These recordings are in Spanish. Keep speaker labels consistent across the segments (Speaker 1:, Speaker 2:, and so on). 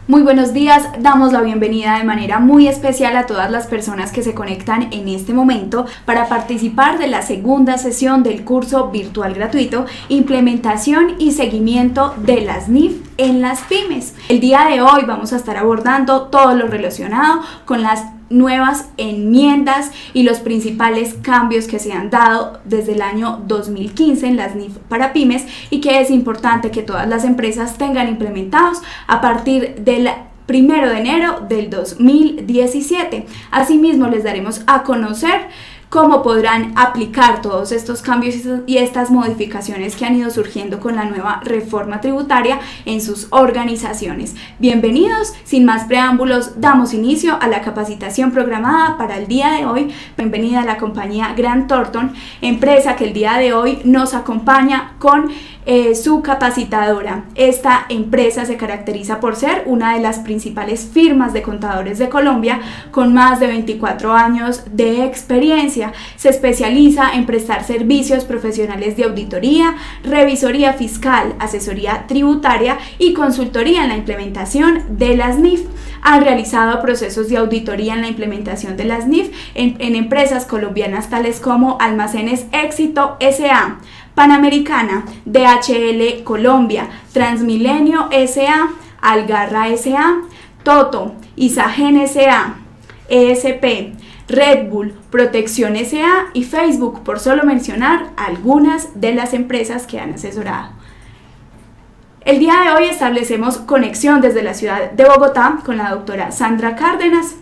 Speaker 1: Muy buenos días, damos la bienvenida de manera muy especial a todas las personas que se conectan en este momento para participar de la segunda sesión del curso virtual gratuito Implementación y Seguimiento de las NIF en las pymes. El día de hoy vamos a estar abordando todo lo relacionado con las nuevas enmiendas y los principales cambios que se han dado desde el año 2015 en las NIF para pymes y que es importante que todas las empresas tengan implementados a partir del 1 de enero del 2017. Asimismo, les daremos a conocer cómo podrán aplicar todos estos cambios y estas modificaciones que han ido surgiendo con la nueva reforma tributaria en sus organizaciones. Bienvenidos, sin más preámbulos, damos inicio a la capacitación programada para el día de hoy. Bienvenida a la compañía Grant Thornton, empresa que el día de hoy nos acompaña con su capacitadora. Esta empresa se caracteriza por ser una de las principales firmas de contadores de Colombia con más de 24 años de experiencia. Se especializa en prestar servicios profesionales de auditoría, revisoría fiscal, asesoría tributaria y consultoría en la implementación de las NIF. Han realizado procesos de auditoría en la implementación de las NIF en empresas colombianas tales como Almacenes Éxito S.A., Panamericana, DHL Colombia, Transmilenio S.A., Algarra S.A., Toto, Isagen S.A., ESP, Red Bull, Protección S.A. y Facebook, por solo mencionar algunas de las empresas que han asesorado. El día de hoy establecemos conexión desde la ciudad de Bogotá con la doctora Sandra Cárdenas.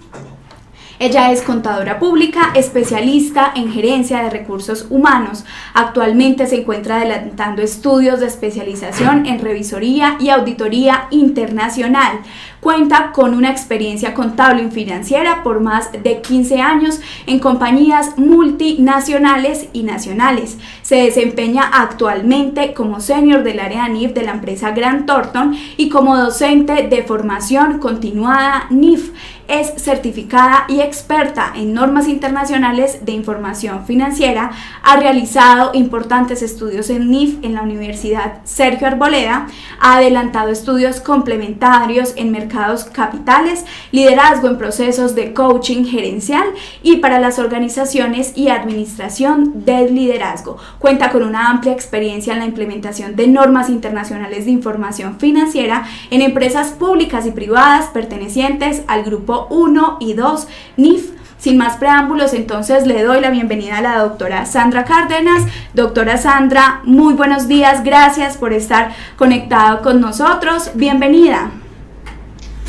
Speaker 1: Ella es contadora pública, especialista en gerencia de recursos humanos. Actualmente se encuentra adelantando estudios de especialización en revisoría y auditoría internacional. Cuenta con una experiencia contable y financiera por más de 15 años en compañías multinacionales y nacionales. Se desempeña actualmente como senior del área NIF de la empresa Grant Thornton y como docente de formación continuada NIF. Es certificada y experta en normas internacionales de información financiera. Ha realizado importantes estudios en NIF en la Universidad Sergio Arboleda. Ha adelantado estudios complementarios en mercados capitales, liderazgo en procesos de coaching gerencial y para las organizaciones y administración del liderazgo. Cuenta con una amplia experiencia en la implementación de normas internacionales de información financiera en empresas públicas y privadas pertenecientes al grupo 1 y 2 NIF. Sin más preámbulos, entonces le doy la bienvenida a la doctora Sandra Cárdenas. Doctora Sandra, muy buenos días, gracias por estar conectado con nosotros. Bienvenida.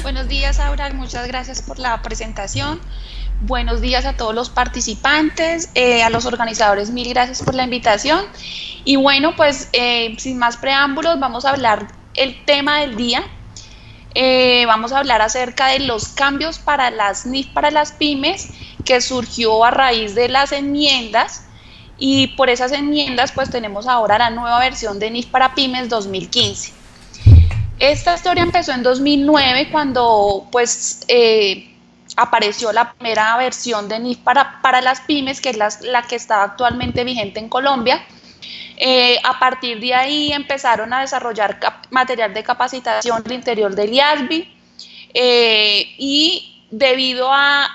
Speaker 2: Buenos días, Aura, muchas gracias por la presentación. Buenos días a todos los participantes, a los organizadores, mil gracias por la invitación. Y bueno, pues sin más preámbulos, vamos a hablar el tema del día. Vamos a hablar acerca de los cambios para las NIF para las pymes que surgió a raíz de las enmiendas, y por esas enmiendas pues tenemos ahora la nueva versión de NIF para pymes 2015. Esta historia empezó en 2009 cuando pues apareció la primera versión de NIF para las pymes, que es la que está actualmente vigente en Colombia. A partir de ahí empezaron a desarrollar material de capacitación al interior del IASBI, y debido a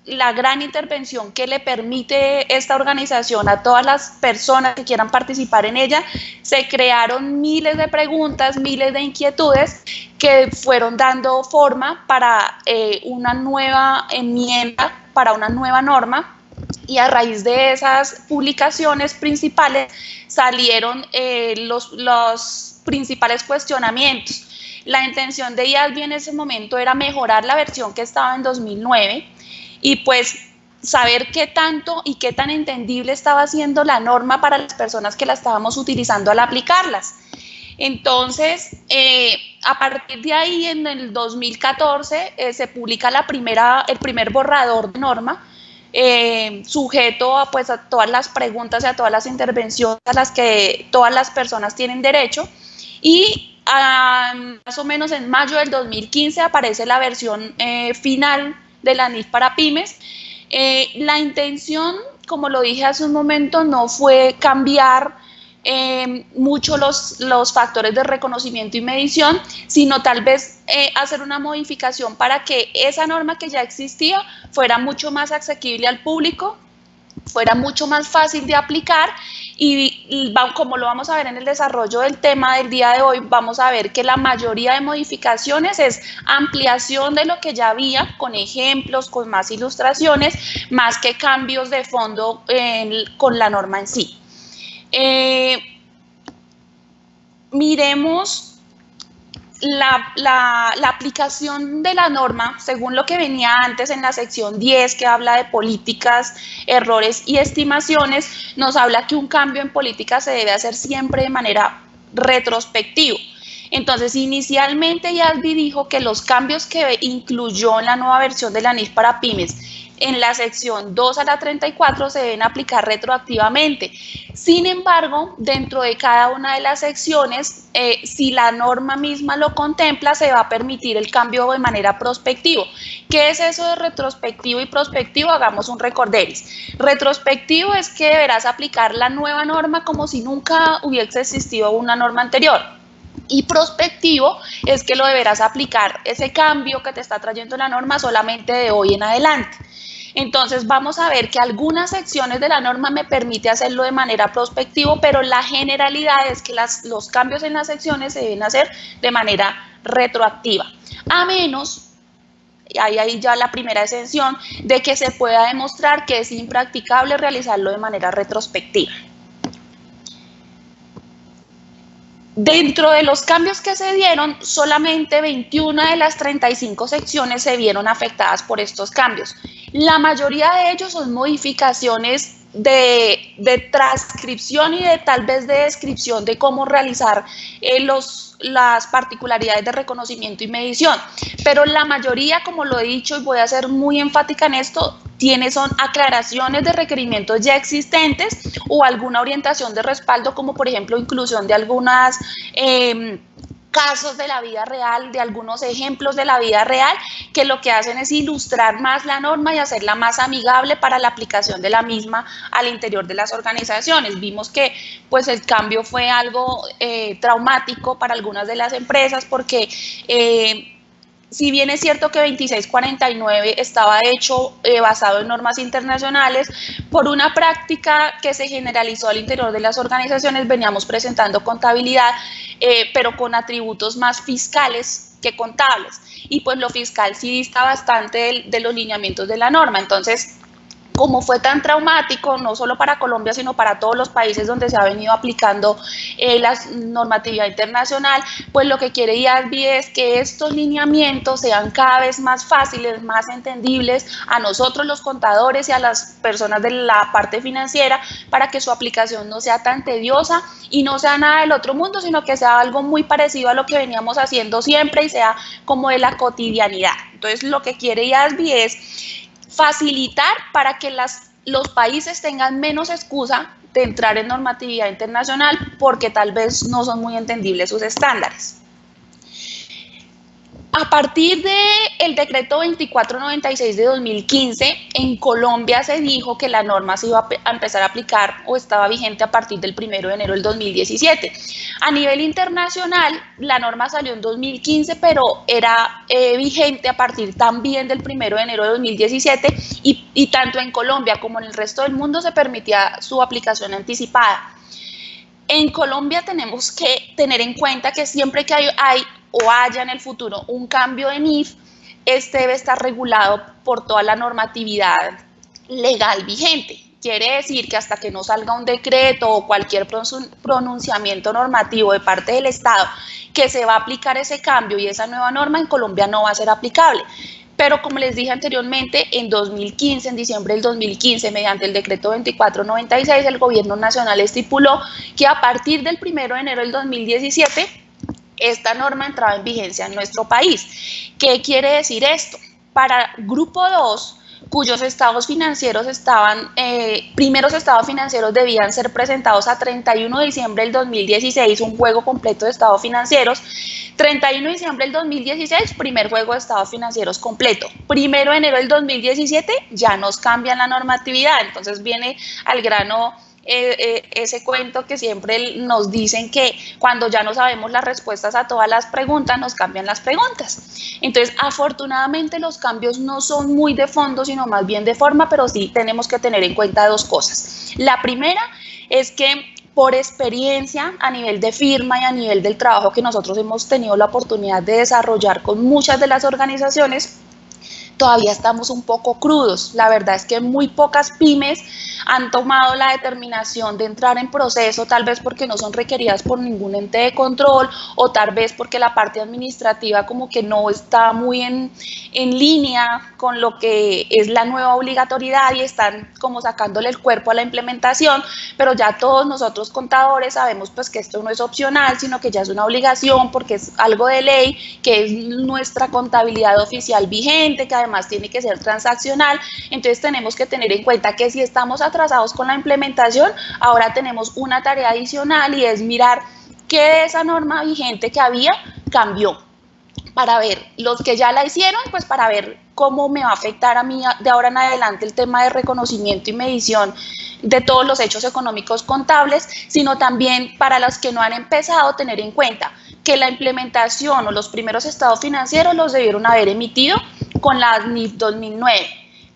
Speaker 2: la gran intervención que le permite esta organización a todas las personas que quieran participar en ella, se crearon miles de preguntas, miles de inquietudes que fueron dando forma para una nueva enmienda, para una nueva norma. Y a raíz de esas publicaciones principales salieron los principales cuestionamientos. La intención de IASBI en ese momento era mejorar la versión que estaba en 2009 y pues saber qué tanto y qué tan entendible estaba siendo la norma para las personas que la estábamos utilizando al aplicarlas. Entonces, a partir de ahí, en el 2014, se publica el primer borrador de norma, sujeto a todas las preguntas y a todas las intervenciones a las que todas las personas tienen derecho, y más o menos en mayo del 2015 aparece la versión final de la NIF para pymes. La intención, como lo dije hace un momento, no fue cambiar mucho los factores de reconocimiento y medición, sino tal vez hacer una modificación para que esa norma que ya existía fuera mucho más asequible al público, fuera mucho más fácil de aplicar y como lo vamos a ver en el desarrollo del tema del día de hoy, vamos a ver que la mayoría de modificaciones es ampliación de lo que ya había, con ejemplos, con más ilustraciones, más que cambios de fondo con la norma en sí. Miremos la aplicación de la norma, según lo que venía antes en la sección 10, que habla de políticas, errores y estimaciones, nos habla que un cambio en política se debe hacer siempre de manera retrospectiva. Entonces, inicialmente IASBI dijo que los cambios que incluyó en la nueva versión de la NIF para pymes en la sección 2 a la 34 se deben aplicar retroactivamente. Sin embargo, dentro de cada una de las secciones, si la norma misma lo contempla, se va a permitir el cambio de manera prospectiva. ¿Qué es eso de retrospectivo y prospectivo? Hagamos un recorderis. Retrospectivo es que deberás aplicar la nueva norma como si nunca hubiese existido una norma anterior. Y prospectivo es que lo deberás aplicar ese cambio que te está trayendo la norma solamente de hoy en adelante. Entonces vamos a ver que algunas secciones de la norma me permite hacerlo de manera prospectiva, pero la generalidad es que los cambios en las secciones se deben hacer de manera retroactiva, a menos, y ahí ya la primera exención, de que se pueda demostrar que es impracticable realizarlo de manera retrospectiva. Dentro de los cambios que se dieron, solamente 21 de las 35 secciones se vieron afectadas por estos cambios. La mayoría de ellos son modificaciones de transcripción y de tal vez de descripción de cómo realizar las particularidades de reconocimiento y medición. Pero la mayoría, como lo he dicho y voy a ser muy enfática en esto, son aclaraciones de requerimientos ya existentes o alguna orientación de respaldo, como por ejemplo inclusión de algunas casos de la vida real, de algunos ejemplos de la vida real, que lo que hacen es ilustrar más la norma y hacerla más amigable para la aplicación de la misma al interior de las organizaciones. Vimos que pues el cambio fue algo traumático para algunas de las empresas porque si bien es cierto que 2649 estaba hecho basado en normas internacionales, por una práctica que se generalizó al interior de las organizaciones veníamos presentando contabilidad, pero con atributos más fiscales que contables. Y pues lo fiscal sí dista bastante de los lineamientos de la norma. Entonces, como fue tan traumático, no solo para Colombia, sino para todos los países donde se ha venido aplicando la normatividad internacional, pues lo que quiere IASBI es que estos lineamientos sean cada vez más fáciles, más entendibles a nosotros los contadores y a las personas de la parte financiera, para que su aplicación no sea tan tediosa y no sea nada del otro mundo, sino que sea algo muy parecido a lo que veníamos haciendo siempre y sea como de la cotidianidad. Entonces, lo que quiere IASBI es facilitar para que los países tengan menos excusa de entrar en normatividad internacional porque tal vez no son muy entendibles sus estándares. A partir del decreto 2496 de 2015, en Colombia se dijo que la norma se iba a empezar a aplicar o estaba vigente a partir del 1 de enero del 2017. A nivel internacional, la norma salió en 2015, pero era vigente a partir también del 1 de enero de 2017 y tanto en Colombia como en el resto del mundo se permitía su aplicación anticipada. En Colombia tenemos que tener en cuenta que siempre que haya en el futuro un cambio de NIF, este debe estar regulado por toda la normatividad legal vigente. Quiere decir que hasta que no salga un decreto o cualquier pronunciamiento normativo de parte del Estado que se va a aplicar ese cambio y esa nueva norma, en Colombia no va a ser aplicable. Pero como les dije anteriormente, en 2015, en diciembre del 2015, mediante el decreto 2496, el gobierno nacional estipuló que a partir del 1 de enero del 2017, esta norma entraba en vigencia en nuestro país. ¿Qué quiere decir esto? Para grupo 2, cuyos estados financieros primeros estados financieros debían ser presentados a 31 de diciembre del 2016, un juego completo de estados financieros. 31 de diciembre del 2016, primer juego de estados financieros completo. 1 de enero del 2017, ya nos cambian la normatividad, entonces viene al grano ese cuento que siempre nos dicen que cuando ya no sabemos las respuestas a todas las preguntas, nos cambian las preguntas. Entonces, afortunadamente los cambios no son muy de fondo, sino más bien de forma, pero sí tenemos que tener en cuenta dos cosas. La primera es que por experiencia a nivel de firma y a nivel del trabajo que nosotros hemos tenido la oportunidad de desarrollar con muchas de las organizaciones, todavía estamos un poco crudos. La verdad es que muy pocas pymes han tomado la determinación de entrar en proceso, tal vez porque no son requeridas por ningún ente de control o tal vez porque la parte administrativa como que no está muy en línea con lo que es la nueva obligatoriedad y están como sacándole el cuerpo a la implementación, pero ya todos nosotros contadores sabemos pues que esto no es opcional, sino que ya es una obligación porque es algo de ley, que es nuestra contabilidad oficial vigente, que además tiene que ser transaccional. Entonces tenemos que tener en cuenta que si estamos atrasados con la implementación, ahora tenemos una tarea adicional y es mirar qué de esa norma vigente que había cambió, para ver los que ya la hicieron, pues para ver cómo me va a afectar a mí de ahora en adelante el tema de reconocimiento y medición de todos los hechos económicos contables, sino también para los que no han empezado, tener en cuenta que la implementación o los primeros estados financieros los debieron haber emitido con la NIF 2009,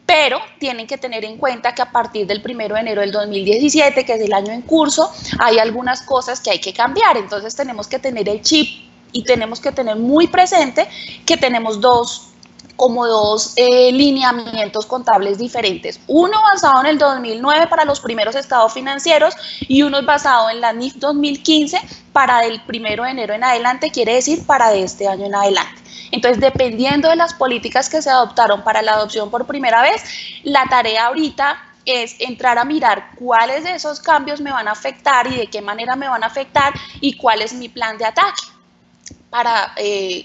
Speaker 2: pero tienen que tener en cuenta que a partir del 1 de enero del 2017, que es el año en curso, hay algunas cosas que hay que cambiar. Entonces tenemos que tener el chip y tenemos que tener muy presente que tenemos dos lineamientos contables diferentes. Uno basado en el 2009 para los primeros estados financieros y uno basado en la NIF 2015 para el 1 de enero en adelante, quiere decir para este año en adelante. Entonces, dependiendo de las políticas que se adoptaron para la adopción por primera vez, la tarea ahorita es entrar a mirar cuáles de esos cambios me van a afectar y de qué manera me van a afectar y cuál es mi plan de ataque para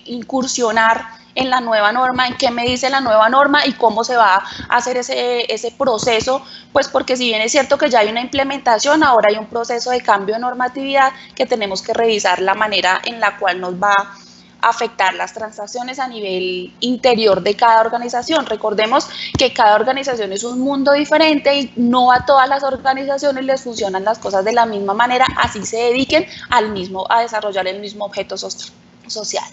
Speaker 2: incursionar en la nueva norma, en qué me dice la nueva norma y cómo se va a hacer ese proceso, pues porque si bien es cierto que ya hay una implementación, ahora hay un proceso de cambio de normatividad que tenemos que revisar la manera en la cual nos va a afectar las transacciones a nivel interior de cada organización. Recordemos que cada organización es un mundo diferente y no a todas las organizaciones les funcionan las cosas de la misma manera, así se dediquen a desarrollar el mismo objeto social.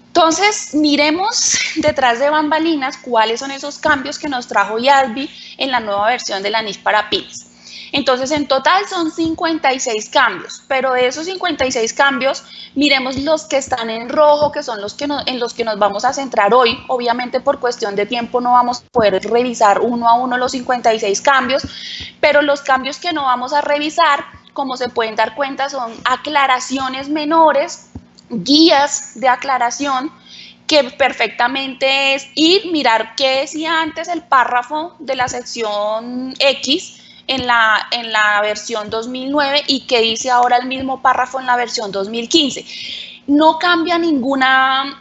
Speaker 2: Entonces, miremos detrás de bambalinas cuáles son esos cambios que nos trajo IASBI en la nueva versión de la NIF para pymes. Entonces, en total son 56 cambios, pero de esos 56 cambios, miremos los que están en rojo, que son en los que nos vamos a centrar hoy. Obviamente, por cuestión de tiempo, no vamos a poder revisar uno a uno los 56 cambios, pero los cambios que no vamos a revisar, como se pueden dar cuenta, son aclaraciones menores, guías de aclaración, que perfectamente es mirar qué decía antes el párrafo de la sección X en la versión 2009 y qué dice ahora el mismo párrafo en la versión 2015. No cambia ninguna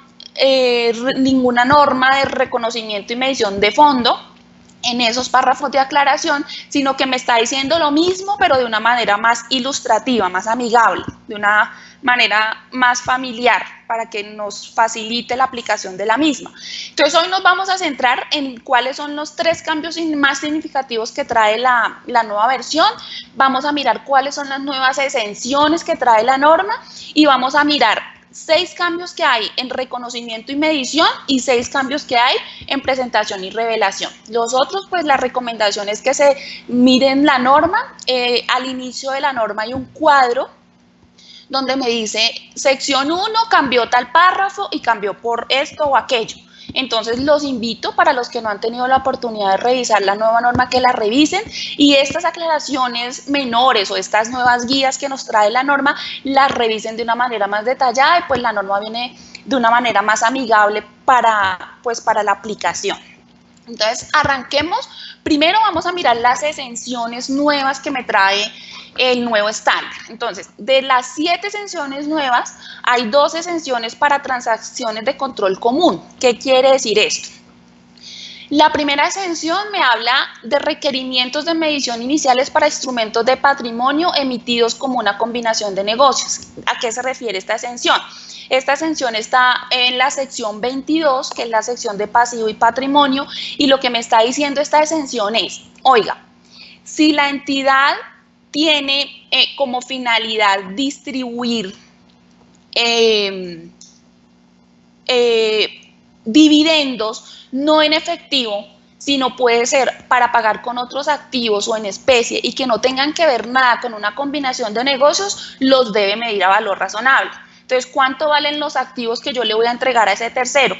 Speaker 2: norma de reconocimiento y medición de fondo en esos párrafos de aclaración, sino que me está diciendo lo mismo, pero de una manera más ilustrativa, más amigable, de una manera más familiar, para que nos facilite la aplicación de la misma. Entonces, hoy nos vamos a centrar en cuáles son los 3 cambios más significativos que trae la nueva versión. Vamos a mirar cuáles son las nuevas exenciones que trae la norma y vamos a mirar 6 cambios que hay en reconocimiento y medición y 6 cambios que hay en presentación y revelación. Los otros, pues la recomendación es que se miren la norma. Al inicio de la norma hay un cuadro donde me dice sección 1 cambió tal párrafo y cambió por esto o aquello. Entonces los invito, para los que no han tenido la oportunidad de revisar la nueva norma, que la revisen y estas aclaraciones menores o estas nuevas guías que nos trae la norma las revisen de una manera más detallada y pues la norma viene de una manera más amigable para la aplicación. Entonces arranquemos. Primero vamos a mirar las exenciones nuevas que me trae el nuevo estándar. Entonces, de las 7 exenciones nuevas, hay 2 exenciones para transacciones de control común. ¿Qué quiere decir esto? La primera exención me habla de requerimientos de medición iniciales para instrumentos de patrimonio emitidos como una combinación de negocios. ¿A qué se refiere esta exención? Esta exención está en la sección 22, que es la sección de pasivo y patrimonio, y lo que me está diciendo esta exención es, oiga, Si la entidad tiene como finalidad distribuir dividendos no en efectivo, sino puede ser para pagar con otros activos o en especie y que no tengan que ver nada con una combinación de negocios, los debe medir a valor razonable. Entonces, ¿cuánto valen los activos que yo le voy a entregar a ese tercero?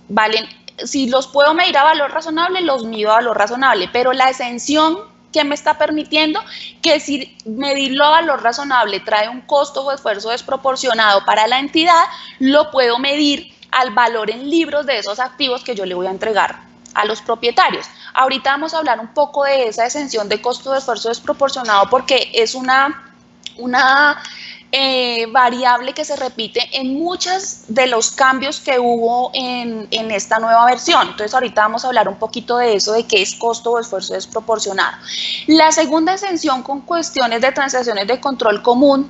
Speaker 2: Valen, si los puedo medir a valor razonable, los mido a valor razonable, pero la exención que me está permitiendo que si medirlo a valor razonable trae un costo o esfuerzo desproporcionado para la entidad, lo puedo medir al valor en libros de esos activos que yo le voy a entregar a los propietarios. Ahorita vamos a hablar un poco de esa exención de costo de esfuerzo desproporcionado porque es una variable que se repite en muchos de los cambios que hubo en esta nueva versión. Entonces ahorita vamos a hablar un poquito de eso, de qué es costo o esfuerzo desproporcionado. La segunda exención con cuestiones de transacciones de control común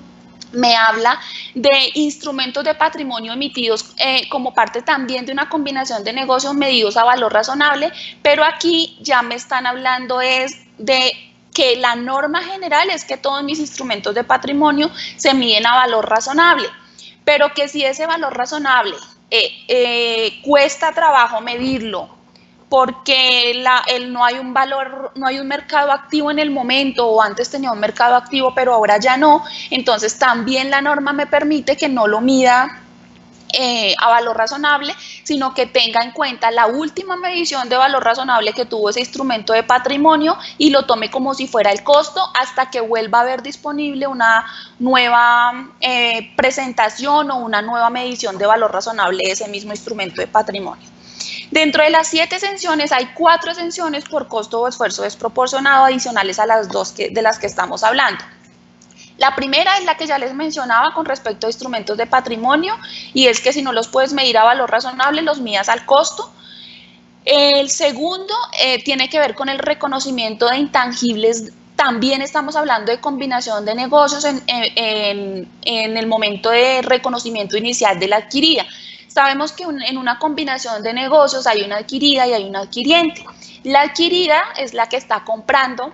Speaker 2: me habla de instrumentos de patrimonio emitidos como parte también de una combinación de negocios medidos a valor razonable, pero aquí ya me están hablando es de que la norma general es que todos mis instrumentos de patrimonio se miden a valor razonable, pero que si ese valor razonable cuesta trabajo medirlo, porque no hay un valor, no hay un mercado activo en el momento, o antes tenía un mercado activo, pero ahora ya no, entonces también la norma me permite que no lo mida a valor razonable, sino que tenga en cuenta la última medición de valor razonable que tuvo ese instrumento de patrimonio y lo tome como si fuera el costo hasta que vuelva a haber disponible una nueva presentación o una nueva medición de valor razonable de ese mismo instrumento de patrimonio. Dentro de las 7 exenciones hay 4 exenciones por costo o esfuerzo desproporcionado adicionales a las 2 de las que estamos hablando. La primera es la que ya les mencionaba con respecto a instrumentos de patrimonio y es que si no los puedes medir a valor razonable, los midas al costo. El segundo tiene que ver con el reconocimiento de intangibles. También estamos hablando de combinación de negocios en el momento de reconocimiento inicial de la adquirida. Sabemos que en una combinación de negocios hay una adquirida y hay una adquiriente. La adquirida es la que está comprando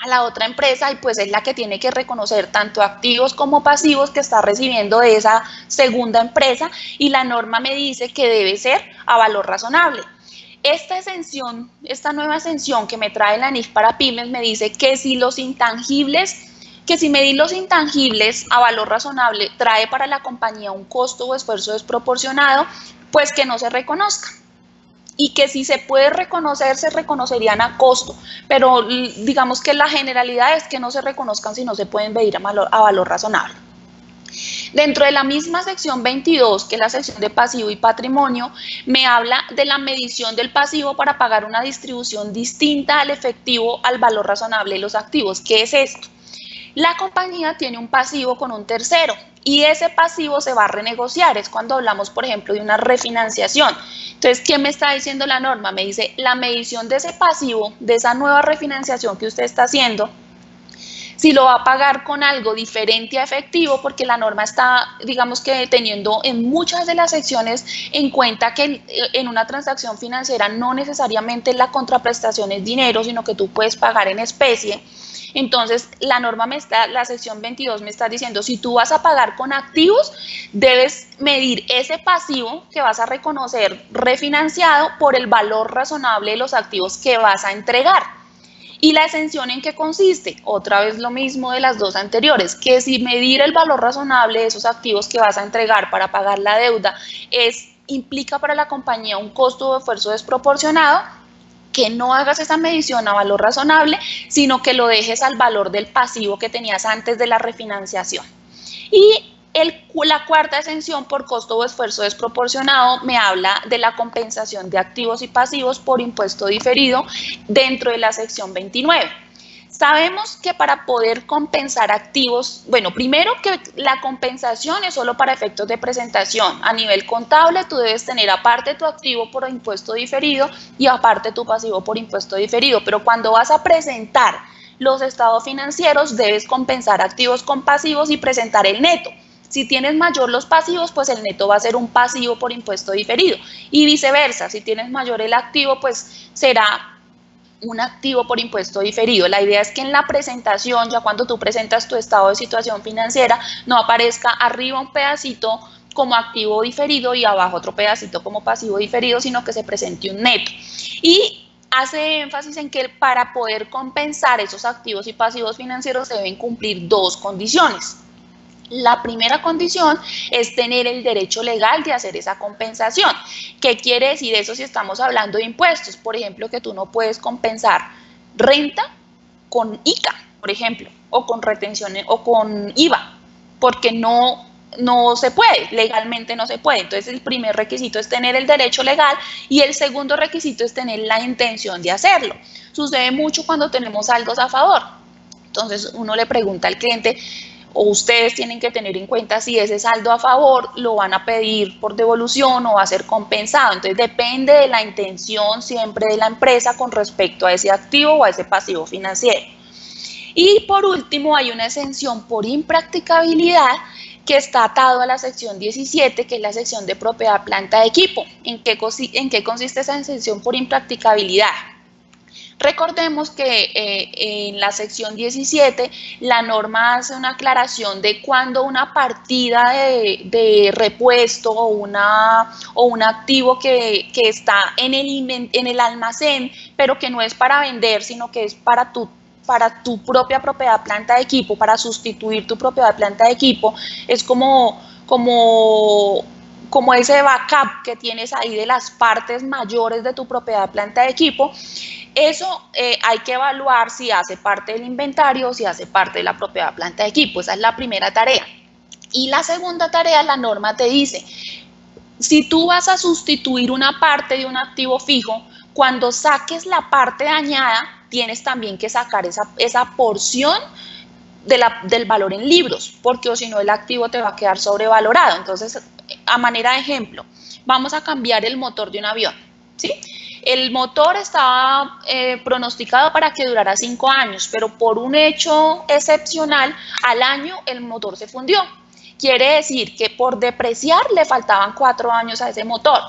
Speaker 2: a la otra empresa y pues es la que tiene que reconocer tanto activos como pasivos que está recibiendo de esa segunda empresa y la norma me dice que debe ser a valor razonable. Esta exención, esta nueva exención que me trae la NIF para pymes me dice que si medir los intangibles a valor razonable trae para la compañía un costo o esfuerzo desproporcionado, pues que no se reconozca. Y que si se puede reconocer, se reconocerían a costo, pero digamos que la generalidad es que no se reconozcan si no se pueden medir a valor razonable. Dentro de la misma sección 22, que es la sección de pasivo y patrimonio, me habla de la medición del pasivo para pagar una distribución distinta al efectivo al valor razonable de los activos. ¿Qué es esto? La compañía tiene un pasivo con un tercero y ese pasivo se va a renegociar. Es cuando hablamos, por ejemplo, de una refinanciación. Entonces, ¿qué me está diciendo la norma? Me dice, la medición de ese pasivo, de esa nueva refinanciación que usted está haciendo, si lo va a pagar con algo diferente a efectivo, porque la norma está, digamos que teniendo en muchas de las secciones en cuenta que en una transacción financiera no necesariamente la contraprestación es dinero, sino que tú puedes pagar en especie. Entonces, la norma la sección 22 me está diciendo, si tú vas a pagar con activos, debes medir ese pasivo que vas a reconocer refinanciado por el valor razonable de los activos que vas a entregar. ¿Y la exención en qué consiste? Otra vez lo mismo de las dos anteriores, que si medir el valor razonable de esos activos que vas a entregar para pagar la deuda implica para la compañía un costo o esfuerzo desproporcionado, que no hagas esa medición a valor razonable, sino que lo dejes al valor del pasivo que tenías antes de la refinanciación. Y la cuarta exención por costo o esfuerzo desproporcionado me habla de la compensación de activos y pasivos por impuesto diferido dentro de la sección 29. Sabemos que para poder compensar activos, bueno, primero que la compensación es solo para efectos de presentación. A nivel contable, tú debes tener aparte tu activo por impuesto diferido y aparte tu pasivo por impuesto diferido. Pero cuando vas a presentar los estados financieros, debes compensar activos con pasivos y presentar el neto. Si tienes mayor los pasivos, pues el neto va a ser un pasivo por impuesto diferido. Y viceversa, si tienes mayor el activo, pues será un activo por impuesto diferido. La idea es que en la presentación, ya cuando tú presentas tu estado de situación financiera, no aparezca arriba un pedacito como activo diferido y abajo otro pedacito como pasivo diferido, sino que se presente un neto. Y hace énfasis en que para poder compensar esos activos y pasivos financieros se deben cumplir dos condiciones. La primera condición es tener el derecho legal de hacer esa compensación. ¿Qué quiere decir eso si estamos hablando de impuestos? Por ejemplo, que tú no puedes compensar renta con ICA, por ejemplo, o con retenciones o con IVA, porque no se puede, legalmente no se puede. Entonces el primer requisito es tener el derecho legal y el segundo requisito es tener la intención de hacerlo. Sucede mucho cuando tenemos algo a favor. Entonces uno le pregunta al cliente, o ustedes tienen que tener en cuenta si ese saldo a favor lo van a pedir por devolución o va a ser compensado. Entonces depende de la intención siempre de la empresa con respecto a ese activo o a ese pasivo financiero. Y por último hay una exención por impracticabilidad que está atado a la sección 17, que es la sección de propiedad, planta, equipo. ¿En qué consiste esa exención por impracticabilidad? Recordemos que en la sección 17 la norma hace una aclaración de cuando una partida de repuesto o un activo que está en el almacén, pero que no es para vender, sino que es para tu propia propiedad, planta de equipo, para sustituir tu propiedad, planta de equipo, es como ese backup que tienes ahí de las partes mayores de tu propiedad, planta de equipo. Eso hay que evaluar si hace parte del inventario o si hace parte de la propiedad, planta de equipo. Esa es la primera tarea. Y la segunda tarea, la norma te dice, si tú vas a sustituir una parte de un activo fijo, cuando saques la parte dañada, tienes también que sacar esa porción del valor en libros, porque o si no el activo te va a quedar sobrevalorado. Entonces, a manera de ejemplo, vamos a cambiar el motor de un avión, ¿sí? El motor estaba pronosticado para que durara 5 años, pero por un hecho excepcional, al año el motor se fundió. Quiere decir que por depreciar le faltaban 4 años a ese motor,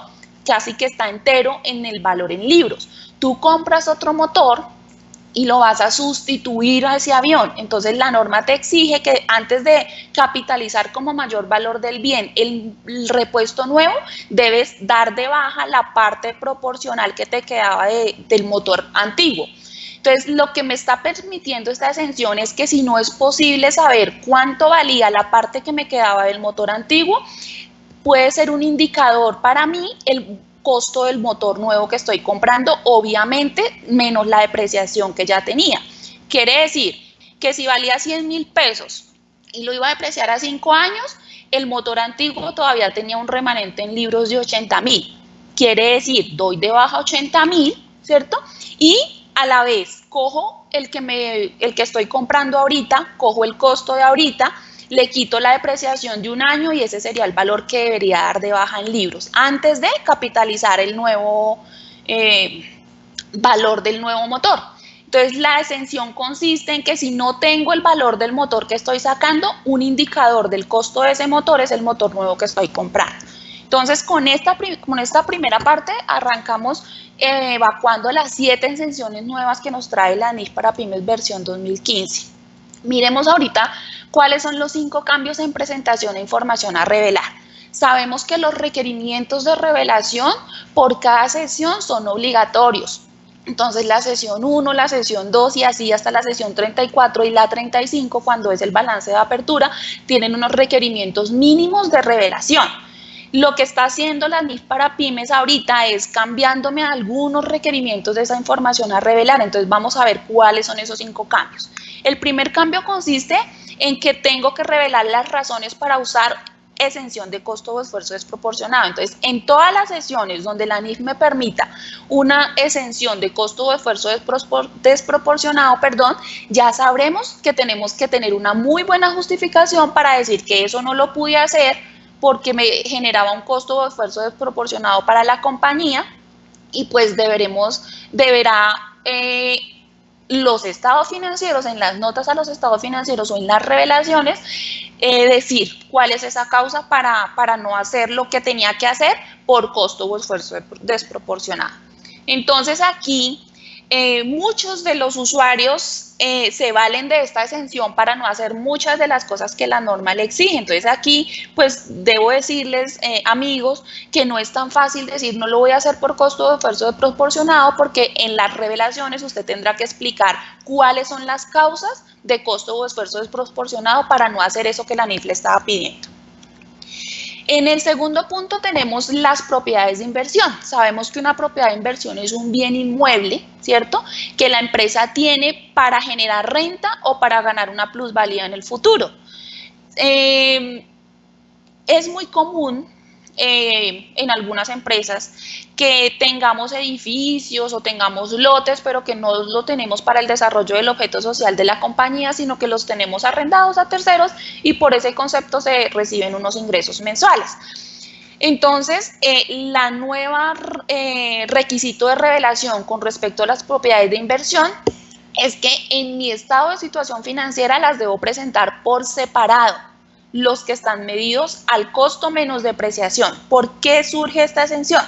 Speaker 2: casi que está entero en el valor en libros. Tú compras otro motor y lo vas a sustituir a ese avión. Entonces la norma te exige que antes de capitalizar como mayor valor del bien el repuesto nuevo, debes dar de baja la parte proporcional que te quedaba del motor antiguo. Entonces lo que me está permitiendo esta exención es que si no es posible saber cuánto valía la parte que me quedaba del motor antiguo, puede ser un indicador para mí el costo del motor nuevo que estoy comprando, obviamente menos la depreciación que ya tenía. Quiere decir que si valía 100,000 pesos y lo iba a depreciar a 5 años, el motor antiguo todavía tenía un remanente en libros de 80,000. Quiere decir, doy de baja 80,000, ¿cierto? Y a la vez cojo el que estoy comprando ahorita, cojo el costo de ahorita, le quito la depreciación de un año y ese sería el valor que debería dar de baja en libros antes de capitalizar el nuevo valor del nuevo motor. Entonces la exención consiste en que si no tengo el valor del motor que estoy sacando, un indicador del costo de ese motor es el motor nuevo que estoy comprando. Entonces con esta primera parte arrancamos evacuando las 7 exenciones nuevas que nos trae la NIF para pymes versión 2015. Miremos ahorita cuáles son los 5 cambios en presentación e información a revelar. Sabemos que los requerimientos de revelación por cada sesión son obligatorios. Entonces la sesión 1, la sesión 2 y así hasta la sesión 34 y la 35, cuando es el balance de apertura, tienen unos requerimientos mínimos de revelación. Lo que está haciendo la NIF para pymes ahorita es cambiándome algunos requerimientos de esa información a revelar. Entonces vamos a ver cuáles son esos 5 cambios. El primer cambio consiste en que tengo que revelar las razones para usar exención de costo o esfuerzo desproporcionado. Entonces, en todas las sesiones donde la NIF me permita una exención de costo o esfuerzo desproporcionado, ya sabremos que tenemos que tener una muy buena justificación para decir que eso no lo pude hacer porque me generaba un costo o esfuerzo desproporcionado para la compañía y pues deberá los estados financieros, en las notas a los estados financieros o en las revelaciones, decir cuál es esa causa para no hacer lo que tenía que hacer por costo o esfuerzo desproporcionado. Entonces aquí muchos de los usuarios se valen de esta exención para no hacer muchas de las cosas que la norma le exige. Entonces aquí pues debo decirles, amigos, que no es tan fácil decir no lo voy a hacer por costo de esfuerzo desproporcionado, porque en las revelaciones usted tendrá que explicar cuáles son las causas de costo o esfuerzo desproporcionado para no hacer eso que la NIF le estaba pidiendo. En el segundo punto tenemos las propiedades de inversión. Sabemos que una propiedad de inversión es un bien inmueble, ¿cierto?, que la empresa tiene para generar renta o para ganar una plusvalía en el futuro. Es muy común en algunas empresas que tengamos edificios o tengamos lotes, pero que no lo tenemos para el desarrollo del objeto social de la compañía, sino que los tenemos arrendados a terceros y por ese concepto se reciben unos ingresos mensuales. Entonces, la nueva requisito de revelación con respecto a las propiedades de inversión es que en mi estado de situación financiera las debo presentar por separado, los que están medidos al costo menos depreciación. ¿Por qué surge esta exención?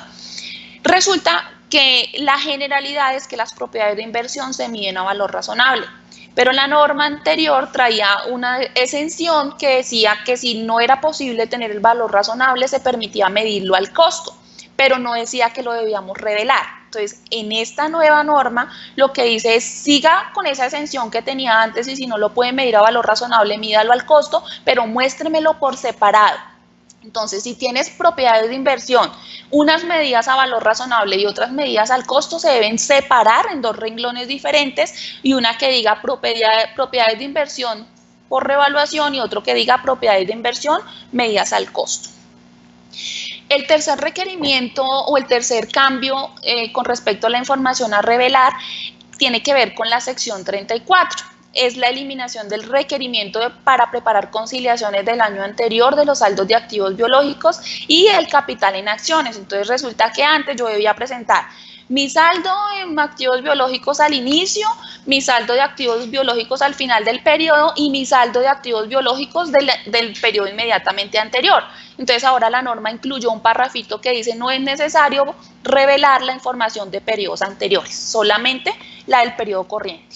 Speaker 2: Resulta que la generalidad es que las propiedades de inversión se miden a valor razonable, pero la norma anterior traía una exención que decía que si no era posible tener el valor razonable se permitía medirlo al costo, pero no decía que lo debíamos revelar. Entonces, en esta nueva norma, lo que dice es siga con esa exención que tenía antes y si no lo puede medir a valor razonable, mídalo al costo, pero muéstremelo por separado. Entonces, si tienes propiedades de inversión, unas medidas a valor razonable y otras medidas al costo, se deben separar en dos renglones diferentes y una que diga propiedades de inversión por revaluación y otro que diga propiedades de inversión medidas al costo. El tercer requerimiento o el tercer cambio con respecto a la información a revelar tiene que ver con la sección 34. Es la eliminación del requerimiento para preparar conciliaciones del año anterior de los saldos de activos biológicos y el capital en acciones. Entonces resulta que antes yo debía presentar mi saldo en activos biológicos al inicio, mi saldo de activos biológicos al final del periodo y mi saldo de activos biológicos del periodo inmediatamente anterior. Entonces ahora la norma incluyó un parrafito que dice no es necesario revelar la información de periodos anteriores, solamente la del periodo corriente.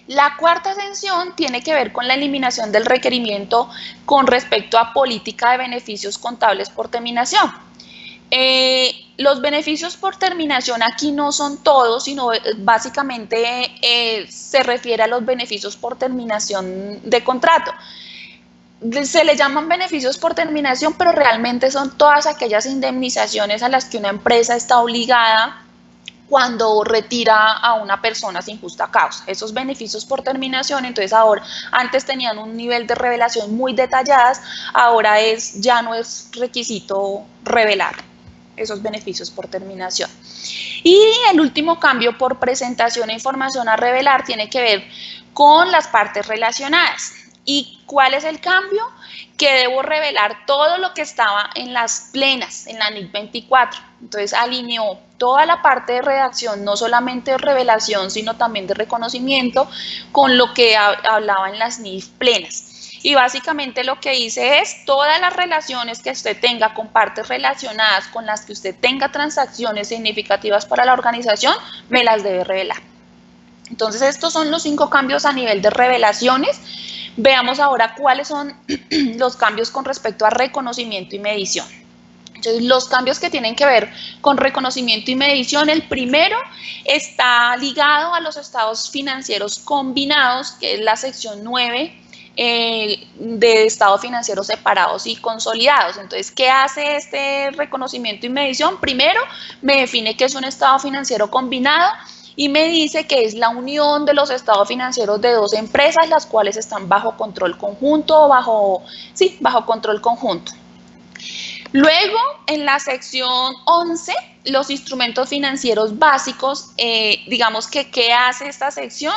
Speaker 2: La cuarta exención tiene que ver con la eliminación del requerimiento con respecto a política de beneficios contables por terminación. Los beneficios por terminación aquí no son todos, sino básicamente se refiere a los beneficios por terminación de contrato. Se le llaman beneficios por terminación, pero realmente son todas aquellas indemnizaciones a las que una empresa está obligada cuando retira a una persona sin justa causa. Esos beneficios por terminación, entonces ahora, antes tenían un nivel de revelación muy detalladas, ahora ya no es requisito revelar esos beneficios por terminación. Y el último cambio por presentación e información a revelar tiene que ver con las partes relacionadas. ¿Y cuál es el cambio? Que debo revelar todo lo que estaba en las plenas, en la NIC 24. Entonces alineó toda la parte de redacción, no solamente de revelación, sino también de reconocimiento, con lo que hablaba en las NIF plenas. Y básicamente lo que dice es todas las relaciones que usted tenga con partes relacionadas con las que usted tenga transacciones significativas para la organización, me las debe revelar. Entonces estos son los 5 cambios a nivel de revelaciones. Veamos ahora cuáles son los cambios con respecto a reconocimiento y medición. Entonces, los cambios que tienen que ver con reconocimiento y medición, el primero está ligado a los estados financieros combinados, que es la sección 9 de estados financieros separados y consolidados. Entonces, ¿qué hace este reconocimiento y medición? Primero, me define que es un estado financiero combinado y me dice que es la unión de los estados financieros de dos empresas, las cuales están bajo control conjunto o bajo control conjunto. Luego, en la sección 11, los instrumentos financieros básicos, digamos que ¿qué hace esta sección?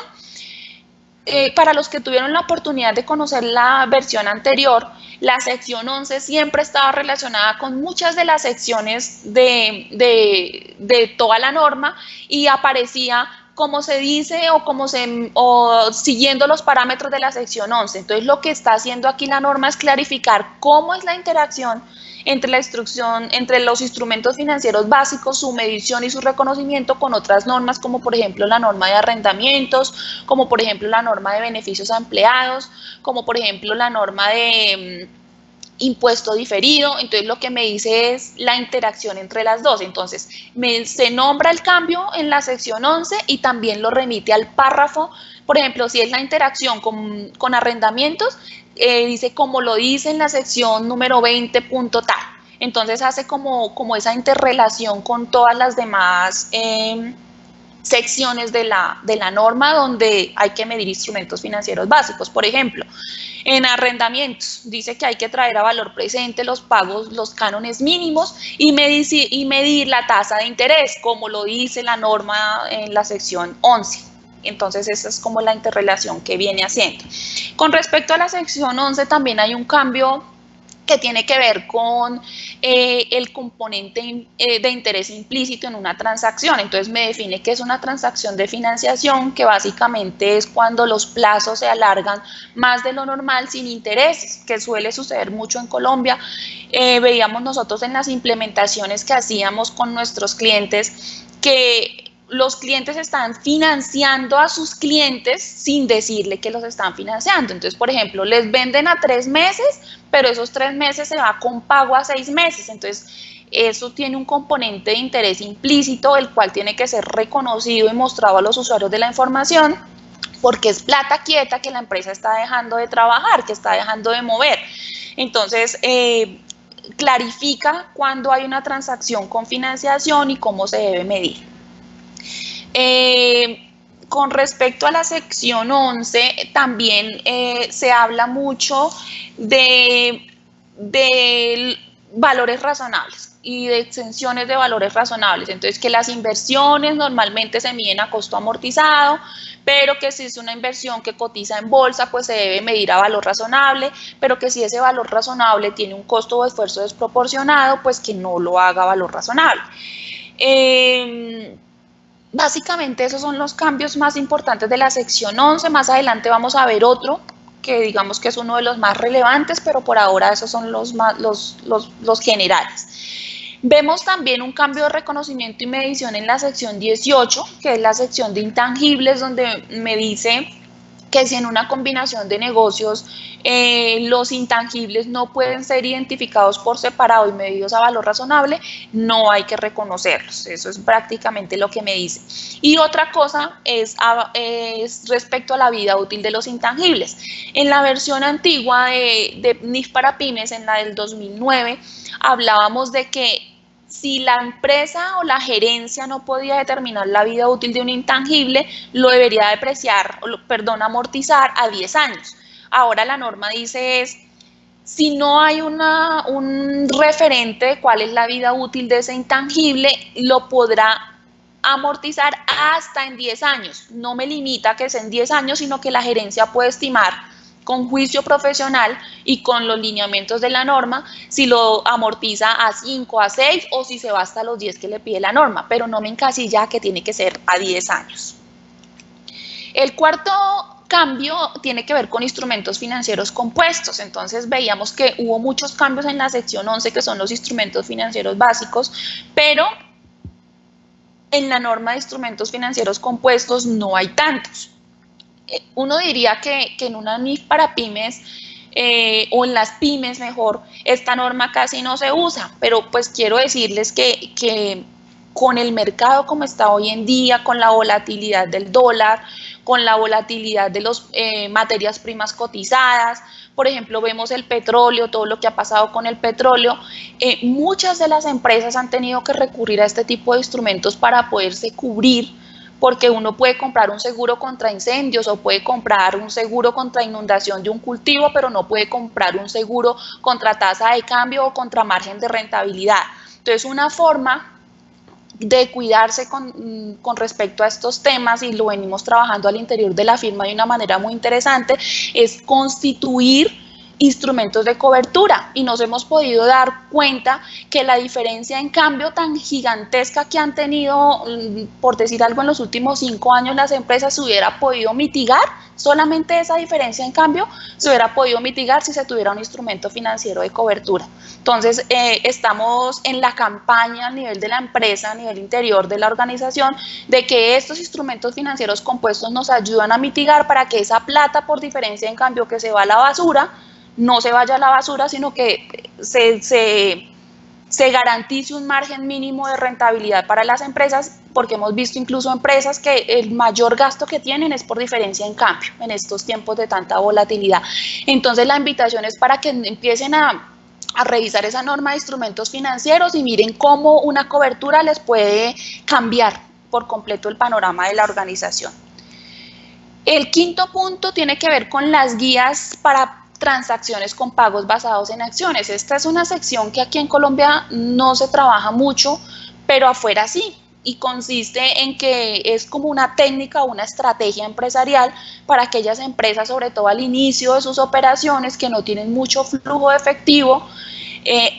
Speaker 2: Para los que tuvieron la oportunidad de conocer la versión anterior, la sección 11 siempre estaba relacionada con muchas de las secciones de toda la norma y aparecía como se dice o siguiendo los parámetros de la sección 11. Entonces, lo que está haciendo aquí la norma es clarificar cómo es la interacción entre la instrucción, entre los instrumentos financieros básicos, su medición y su reconocimiento con otras normas, como por ejemplo la norma de arrendamientos, como por ejemplo la norma de beneficios a empleados, como por ejemplo la norma de impuesto diferido. Entonces lo que me dice es la interacción entre las dos. Entonces se nombra el cambio en la sección 11 y también lo remite al párrafo. Por ejemplo, si es la interacción con arrendamientos, dice como lo dice en la sección número 20 punto tal. Entonces hace como esa interrelación con todas las demás secciones de la norma donde hay que medir instrumentos financieros básicos. Por ejemplo, en arrendamientos dice que hay que traer a valor presente los pagos, los cánones mínimos y medir la tasa de interés, como lo dice la norma en la sección 11. Entonces esa es como la interrelación que viene haciendo. Con respecto a la sección 11 también hay un cambio que tiene que ver con el componente de interés implícito en una transacción. Entonces me define que es una transacción de financiación, que básicamente es cuando los plazos se alargan más de lo normal sin intereses, que suele suceder mucho en Colombia. Veíamos nosotros en las implementaciones que hacíamos con nuestros clientes que los clientes están financiando a sus clientes sin decirle que los están financiando. Entonces, por ejemplo, les venden a 3 meses, pero esos 3 meses se va con pago a 6 meses. Entonces, eso tiene un componente de interés implícito, el cual tiene que ser reconocido y mostrado a los usuarios de la información, porque es plata quieta que la empresa está dejando de trabajar, que está dejando de mover. Entonces, clarifica cuándo hay una transacción con financiación y cómo se debe medir. Con respecto a la sección 11, también se habla mucho de valores razonables y de exenciones de valores razonables. Entonces, que las inversiones normalmente se miden a costo amortizado, pero que si es una inversión que cotiza en bolsa, pues se debe medir a valor razonable, pero que si ese valor razonable tiene un costo o esfuerzo desproporcionado, pues que no lo haga a valor razonable. Básicamente esos son los cambios más importantes de la sección 11. Más adelante vamos a ver otro que digamos que es uno de los más relevantes, pero por ahora esos son los generales. Vemos también un cambio de reconocimiento y medición en la sección 18, que es la sección de intangibles, donde me dice que si en una combinación de negocios los intangibles no pueden ser identificados por separado y medidos a valor razonable, no hay que reconocerlos. Eso es prácticamente lo que me dice. Y otra cosa es respecto a la vida útil de los intangibles. En la versión antigua de NIF para pymes, en la del 2009, hablábamos de que si la empresa o la gerencia no podía determinar la vida útil de un intangible, lo debería amortizar a 10 años. Ahora la norma dice si no hay un referente de cuál es la vida útil de ese intangible, lo podrá amortizar hasta en 10 años. No me limita a que sea en 10 años, sino que la gerencia puede estimar con juicio profesional y con los lineamientos de la norma, si lo amortiza a 5, a 6 o si se va hasta los 10 que le pide la norma, pero no me encasilla que tiene que ser a 10 años. El cuarto cambio tiene que ver con instrumentos financieros compuestos. Entonces veíamos que hubo muchos cambios en la sección 11, que son los instrumentos financieros básicos, pero en la norma de instrumentos financieros compuestos no hay tantos. Uno diría que en una NIF para pymes o en las pymes mejor, esta norma casi no se usa, pero pues quiero decirles que con el mercado como está hoy en día, con la volatilidad del dólar, con la volatilidad de las materias primas cotizadas, por ejemplo, vemos el petróleo, todo lo que ha pasado con el petróleo, muchas de las empresas han tenido que recurrir a este tipo de instrumentos para poderse cubrir, porque uno puede comprar un seguro contra incendios o puede comprar un seguro contra inundación de un cultivo, pero no puede comprar un seguro contra tasa de cambio o contra margen de rentabilidad. Entonces, una forma de cuidarse con respecto a estos temas, y lo venimos trabajando al interior de la firma de una manera muy interesante, es constituir instrumentos de cobertura y nos hemos podido dar cuenta que la diferencia en cambio tan gigantesca que han tenido, por decir algo, en los últimos 5 años las empresas se hubiera podido mitigar, solamente esa diferencia en cambio se hubiera podido mitigar si se tuviera un instrumento financiero de cobertura. Entonces estamos en la campaña a nivel de la empresa, a nivel interior de la organización, de que estos instrumentos financieros compuestos nos ayudan a mitigar para que esa plata por diferencia en cambio que se va a la basura, no se vaya a la basura, sino que se garantice un margen mínimo de rentabilidad para las empresas, porque hemos visto incluso empresas que el mayor gasto que tienen es por diferencia en cambio en estos tiempos de tanta volatilidad. Entonces la invitación es para que empiecen a revisar esa norma de instrumentos financieros y miren cómo una cobertura les puede cambiar por completo el panorama de la organización. El quinto punto tiene que ver con las guías para transacciones con pagos basados en acciones. Esta es una sección que aquí en Colombia no se trabaja mucho, pero afuera sí, y consiste en que es como una técnica o una estrategia empresarial para aquellas empresas, sobre todo al inicio de sus operaciones, que no tienen mucho flujo de efectivo,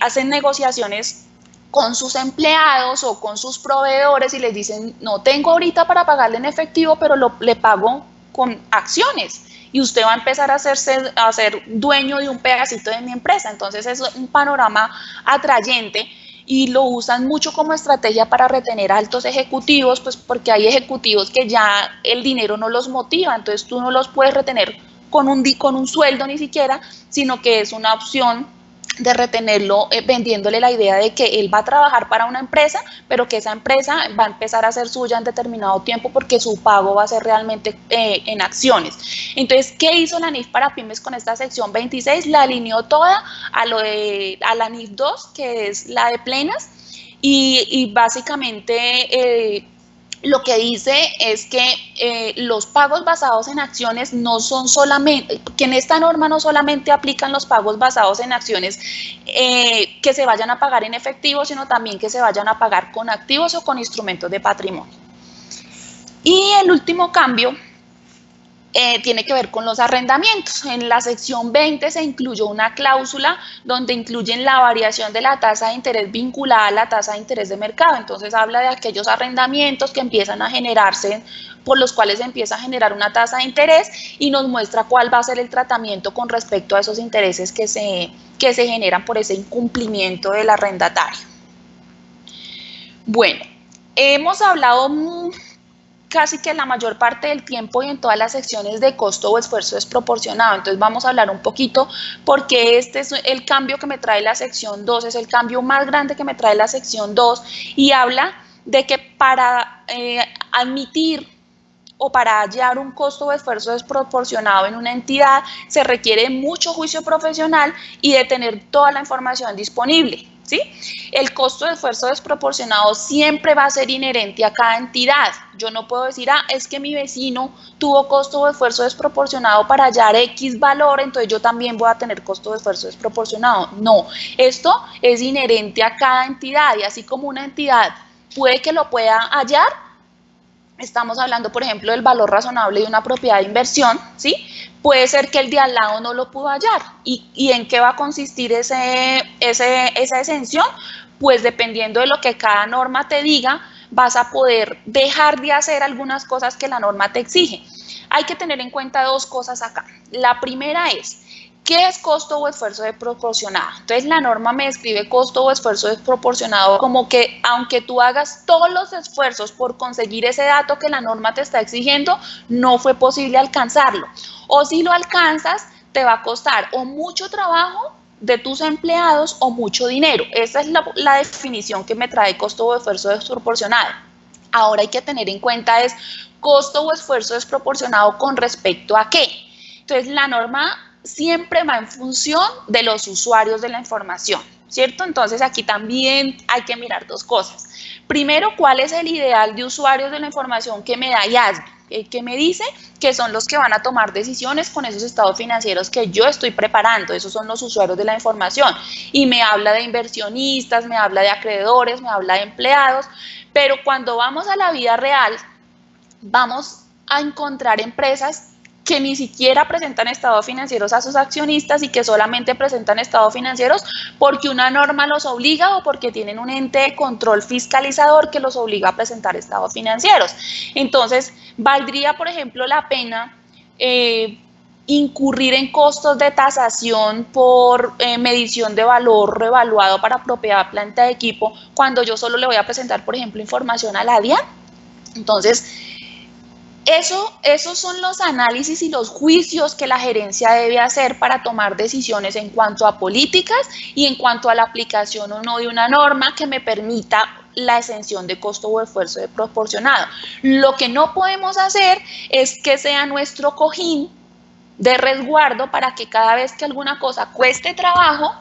Speaker 2: hacen negociaciones con sus empleados o con sus proveedores y les dicen, no tengo ahorita para pagarle en efectivo, pero le pago con acciones. Y usted va a empezar a ser dueño de un pedacito de mi empresa. Entonces es un panorama atrayente y lo usan mucho como estrategia para retener a altos ejecutivos, pues porque hay ejecutivos que ya el dinero no los motiva, entonces tú no los puedes retener con un sueldo ni siquiera, sino que es una opción de retenerlo vendiéndole la idea de que él va a trabajar para una empresa, pero que esa empresa va a empezar a ser suya en determinado tiempo porque su pago va a ser realmente en acciones. Entonces, ¿qué hizo la NIF para pymes con esta sección 26? La alineó toda a la NIF 2, que es la de plenas, y básicamente lo que dice es que los pagos basados en acciones no son solamente, que en esta norma no solamente aplican los pagos basados en acciones que se vayan a pagar en efectivo, sino también que se vayan a pagar con activos o con instrumentos de patrimonio. Y el último cambio tiene que ver con los arrendamientos. En la sección 20 se incluyó una cláusula donde incluyen la variación de la tasa de interés vinculada a la tasa de interés de mercado. Entonces habla de aquellos arrendamientos que empiezan a generarse, por los cuales se empieza a generar una tasa de interés y nos muestra cuál va a ser el tratamiento con respecto a esos intereses que se generan por ese incumplimiento del arrendatario. Bueno, hemos hablado casi que la mayor parte del tiempo y en todas las secciones de costo o esfuerzo desproporcionado. Entonces vamos a hablar un poquito porque este es el cambio que me trae la sección 2, es el cambio más grande que me trae la sección 2 y habla de que para admitir o para hallar un costo o esfuerzo desproporcionado en una entidad se requiere mucho juicio profesional y de tener toda la información disponible. ¿Sí? El costo de esfuerzo desproporcionado siempre va a ser inherente a cada entidad. Yo no puedo decir, es que mi vecino tuvo costo de esfuerzo desproporcionado para hallar X valor, entonces yo también voy a tener costo de esfuerzo desproporcionado. No, esto es inherente a cada entidad y así como una entidad puede que lo pueda hallar, estamos hablando, por ejemplo, del valor razonable de una propiedad de inversión, ¿sí? Puede ser que el de al lado no lo pudo hallar. ¿Y en qué va a consistir esa exención? Pues dependiendo de lo que cada norma te diga, vas a poder dejar de hacer algunas cosas que la norma te exige. Hay que tener en cuenta dos cosas acá. La primera es, ¿qué es costo o esfuerzo desproporcionado? Entonces la norma me describe costo o esfuerzo desproporcionado como que aunque tú hagas todos los esfuerzos por conseguir ese dato que la norma te está exigiendo, no fue posible alcanzarlo. O si lo alcanzas, te va a costar o mucho trabajo de tus empleados o mucho dinero. Esa es la definición que me trae costo o esfuerzo desproporcionado. Ahora hay que tener en cuenta es costo o esfuerzo desproporcionado con respecto a qué. Entonces la norma siempre va en función de los usuarios de la información, ¿cierto? Entonces aquí también hay que mirar dos cosas. Primero, ¿cuál es el ideal de usuarios de la información que me da IASB? Que me dice que son los que van a tomar decisiones con esos estados financieros que yo estoy preparando, esos son los usuarios de la información y me habla de inversionistas, me habla de acreedores, me habla de empleados, pero cuando vamos a la vida real vamos a encontrar empresas que ni siquiera presentan estados financieros a sus accionistas y que solamente presentan estados financieros porque una norma los obliga o porque tienen un ente de control fiscalizador que los obliga a presentar estados financieros. Entonces, valdría, por ejemplo, la pena incurrir en costos de tasación por medición de valor revaluado para propiedad, planta de equipo, cuando yo solo le voy a presentar, por ejemplo, información a la DIAN. Entonces, esos son los análisis y los juicios que la gerencia debe hacer para tomar decisiones en cuanto a políticas y en cuanto a la aplicación o no de una norma que me permita la exención de costo o esfuerzo desproporcionado. Lo que no podemos hacer es que sea nuestro cojín de resguardo para que cada vez que alguna cosa cueste trabajo,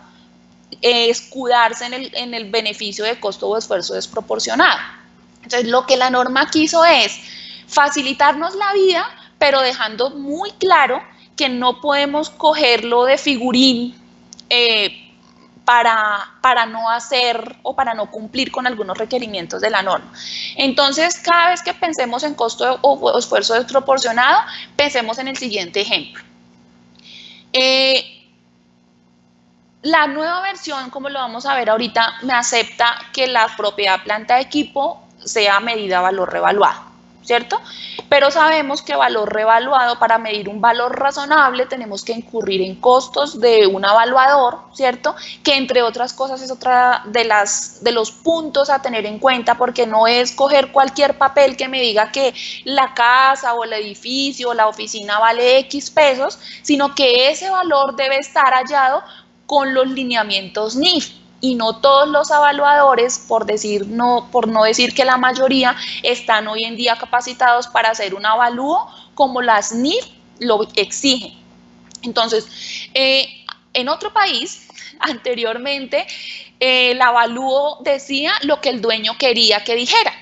Speaker 2: escudarse en el beneficio de costo o esfuerzo desproporcionado. Entonces, lo que la norma quiso es facilitarnos la vida, pero dejando muy claro que no podemos cogerlo de figurín para no hacer o para no cumplir con algunos requerimientos de la norma. Entonces, cada vez que pensemos en costo o esfuerzo desproporcionado, pensemos en el siguiente ejemplo. La nueva versión, como lo vamos a ver ahorita, me acepta que la propiedad, planta de equipo sea medida valor revaluado, ¿cierto? Pero sabemos que valor revaluado, para medir un valor razonable, tenemos que incurrir en costos de un evaluador, ¿cierto? Que entre otras cosas es otra de los puntos a tener en cuenta, porque no es coger cualquier papel que me diga que la casa o el edificio o la oficina vale X pesos, sino que ese valor debe estar hallado con los lineamientos NIF. Y no todos los evaluadores, por no decir que la mayoría, están hoy en día capacitados para hacer un avalúo como las NIF lo exigen. Entonces, en otro país, anteriormente, el avalúo decía lo que el dueño quería que dijera.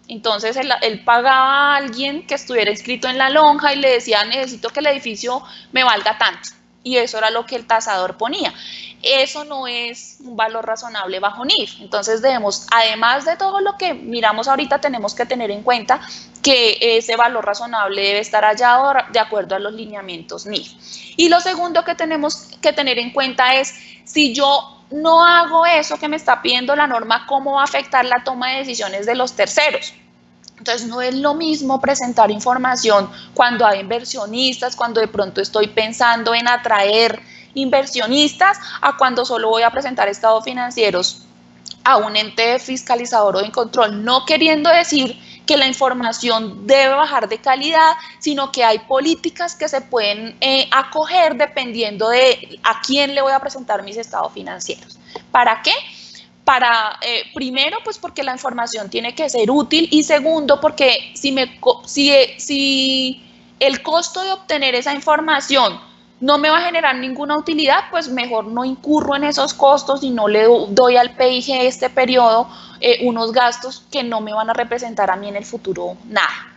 Speaker 2: Entonces, él pagaba a alguien que estuviera inscrito en la lonja y le decía, necesito que el edificio me valga tanto. Y eso era lo que el tasador ponía. Eso no es un valor razonable bajo NIF. Entonces debemos, además de todo lo que miramos ahorita, tenemos que tener en cuenta que ese valor razonable debe estar hallado de acuerdo a los lineamientos NIF. Y lo segundo que tenemos que tener en cuenta es, si yo no hago eso que me está pidiendo la norma, ¿cómo va a afectar la toma de decisiones de los terceros? Entonces, no es lo mismo presentar información cuando hay inversionistas, cuando de pronto estoy pensando en atraer inversionistas, a cuando solo voy a presentar estados financieros a un ente fiscalizador o de control, no queriendo decir que la información debe bajar de calidad, sino que hay políticas que se pueden acoger dependiendo de a quién le voy a presentar mis estados financieros. ¿Para qué? Primero, pues porque la información tiene que ser útil, y segundo, porque si el costo de obtener esa información no me va a generar ninguna utilidad, pues mejor no incurro en esos costos y no le doy al PIG este periodo unos gastos que no me van a representar a mí en el futuro nada.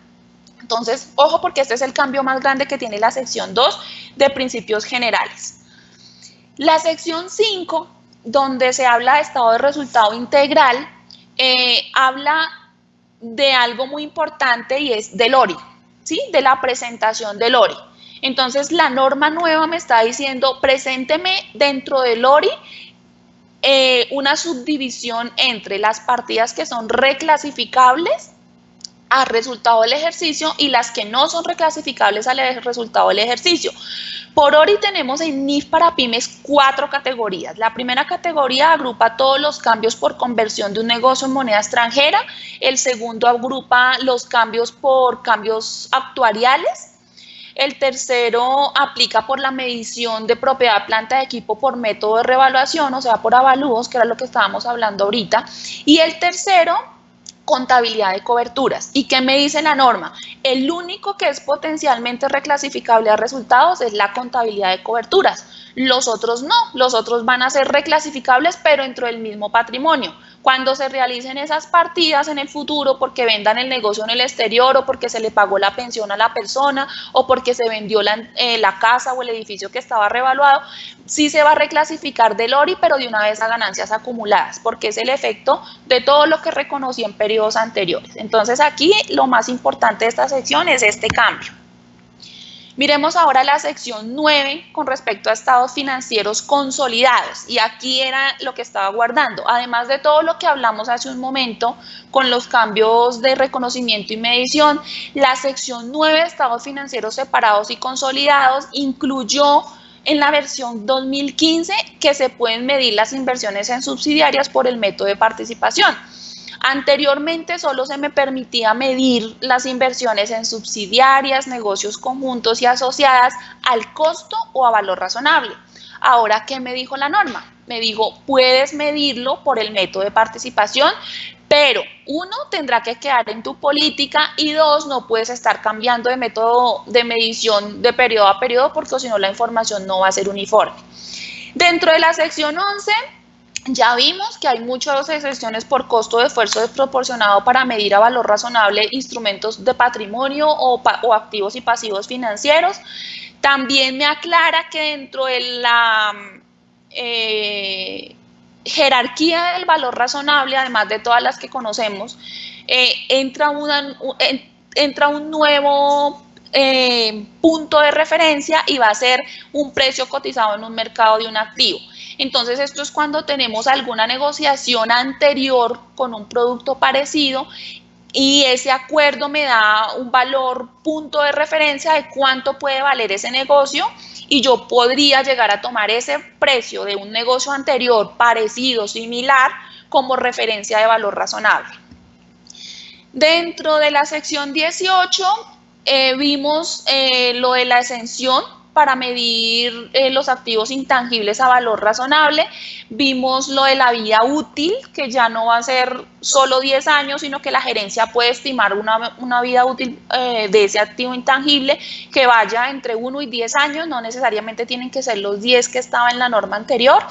Speaker 2: Entonces, ojo, porque este es el cambio más grande que tiene la sección 2 de principios generales. La sección 5, donde se habla de estado de resultado integral, habla de algo muy importante, y es del ORI, ¿sí? De la presentación del ORI. Entonces, la norma nueva me está diciendo, presénteme dentro del ORI una subdivisión entre las partidas que son reclasificables al resultado del ejercicio y las que no son reclasificables al resultado del ejercicio. Por ORI tenemos en NIF para pymes 4 categorías. La primera categoría agrupa todos los cambios por conversión de un negocio en moneda extranjera. El segundo agrupa los cambios por cambios actuariales. El tercero aplica por la medición de propiedad, planta de equipo por método de revaluación, o sea, por avalúos, que era lo que estábamos hablando ahorita. Y el tercero, contabilidad de coberturas. ¿Y qué me dice la norma? El único que es potencialmente reclasificable a resultados es la contabilidad de coberturas. Los otros no, los otros van a ser reclasificables, pero dentro del mismo patrimonio. Cuando se realicen esas partidas en el futuro, porque vendan el negocio en el exterior, o porque se le pagó la pensión a la persona, o porque se vendió la casa o el edificio que estaba revaluado, sí se va a reclasificar del ORI, pero de una vez a ganancias acumuladas, porque es el efecto de todo lo que reconocí en periodos anteriores. Entonces, aquí lo más importante de esta sección es este cambio. Miremos ahora la sección 9 con respecto a estados financieros consolidados, y aquí era lo que estaba guardando, además de todo lo que hablamos hace un momento con los cambios de reconocimiento y medición. La sección 9 de estados financieros separados y consolidados incluyó en la versión 2015 que se pueden medir las inversiones en subsidiarias por el método de participación. Anteriormente solo se me permitía medir las inversiones en subsidiarias, negocios conjuntos y asociadas al costo o a valor razonable. Ahora, ¿qué me dijo la norma? Me dijo, puedes medirlo por el método de participación, pero uno, tendrá que quedar en tu política, y dos, no puedes estar cambiando de método de medición de periodo a periodo, porque si no la información no va a ser uniforme. Dentro de la sección 11, ya vimos que hay muchas excepciones por costo de esfuerzo desproporcionado para medir a valor razonable instrumentos de patrimonio o activos y pasivos financieros. También me aclara que dentro de la jerarquía del valor razonable, además de todas las que conocemos, entra un nuevo punto de referencia, y va a ser un precio cotizado en un mercado de un activo. Entonces, esto es cuando tenemos alguna negociación anterior con un producto parecido y ese acuerdo me da un valor punto de referencia de cuánto puede valer ese negocio, y yo podría llegar a tomar ese precio de un negocio anterior parecido, similar, como referencia de valor razonable. Dentro de la sección 18 vimos lo de la exención para medir los activos intangibles a valor razonable. Vimos lo de la vida útil, que ya no va a ser solo 10 años, sino que la gerencia puede estimar una vida útil de ese activo intangible que vaya entre 1 y 10 años, no necesariamente tienen que ser los 10 que estaba en la norma anterior.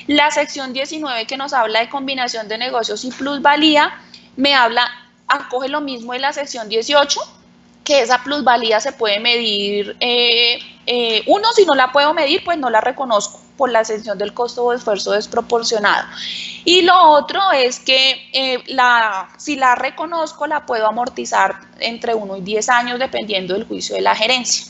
Speaker 2: La sección 19, que nos habla de combinación de negocios y plusvalía, acoge lo mismo de la sección 18, que esa plusvalía se puede medir. Uno, si no la puedo medir, pues no la reconozco por la exención del costo o esfuerzo desproporcionado. Y lo otro es que si la reconozco, la puedo amortizar entre 1 y 10 años, dependiendo del juicio de la gerencia.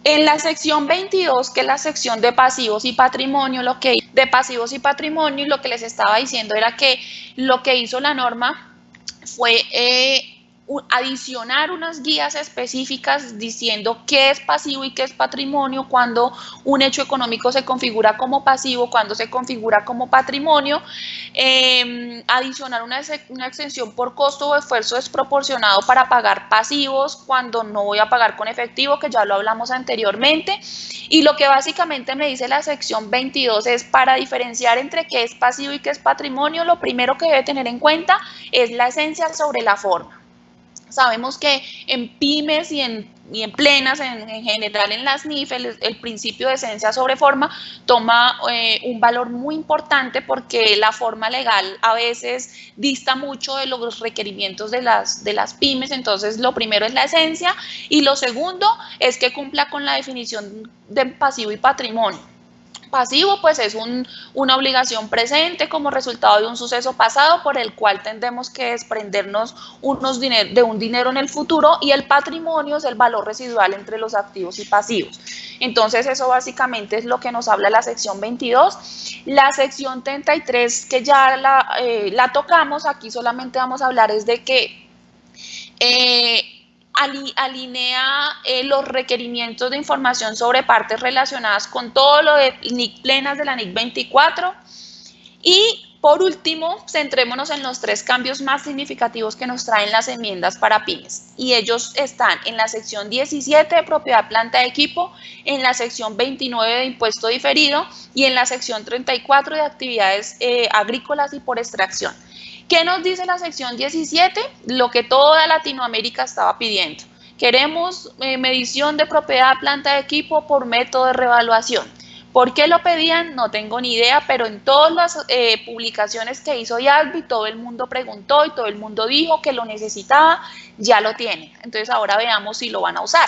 Speaker 2: En la sección 22, que es la sección de pasivos y patrimonio, lo que les estaba diciendo era que lo que hizo la norma fue adicionar unas guías específicas diciendo qué es pasivo y qué es patrimonio, cuando un hecho económico se configura como pasivo, cuando se configura como patrimonio. Adicionar una exención por costo o esfuerzo desproporcionado para pagar pasivos cuando no voy a pagar con efectivo, que ya lo hablamos anteriormente. Y lo que básicamente me dice la sección 22 es, para diferenciar entre qué es pasivo y qué es patrimonio, lo primero que debe tener en cuenta es la esencia sobre la forma. Sabemos que en pymes y en plenas, en general en las NIF, el principio de esencia sobre forma toma un valor muy importante, porque la forma legal a veces dista mucho de los requerimientos de las pymes. Entonces, lo primero es la esencia, y lo segundo es que cumpla con la definición de pasivo y patrimonio. Pasivo, pues, es una obligación presente como resultado de un suceso pasado por el cual tendremos que desprendernos de un dinero en el futuro, y el patrimonio es el valor residual entre los activos y pasivos. Entonces, eso básicamente es lo que nos habla la sección 22. La sección 33, que ya la tocamos, aquí solamente vamos a hablar es de que alinea los requerimientos de información sobre partes relacionadas con todo lo de NIC plenas de la NIC 24. Y por último, centrémonos en los 3 cambios más significativos que nos traen las enmiendas para pymes, y ellos están en la sección 17 de propiedad, planta de equipo, en la sección 29 de impuesto diferido y en la sección 34 de actividades agrícolas y por extracción. ¿Qué nos dice la sección 17? Lo que toda Latinoamérica estaba pidiendo. Queremos medición de propiedad, planta de equipo por método de revaluación. ¿Por qué lo pedían? No tengo ni idea, pero en todas las publicaciones que hizo IASB, todo el mundo preguntó y todo el mundo dijo que lo necesitaba, ya lo tiene. Entonces, ahora veamos si lo van a usar.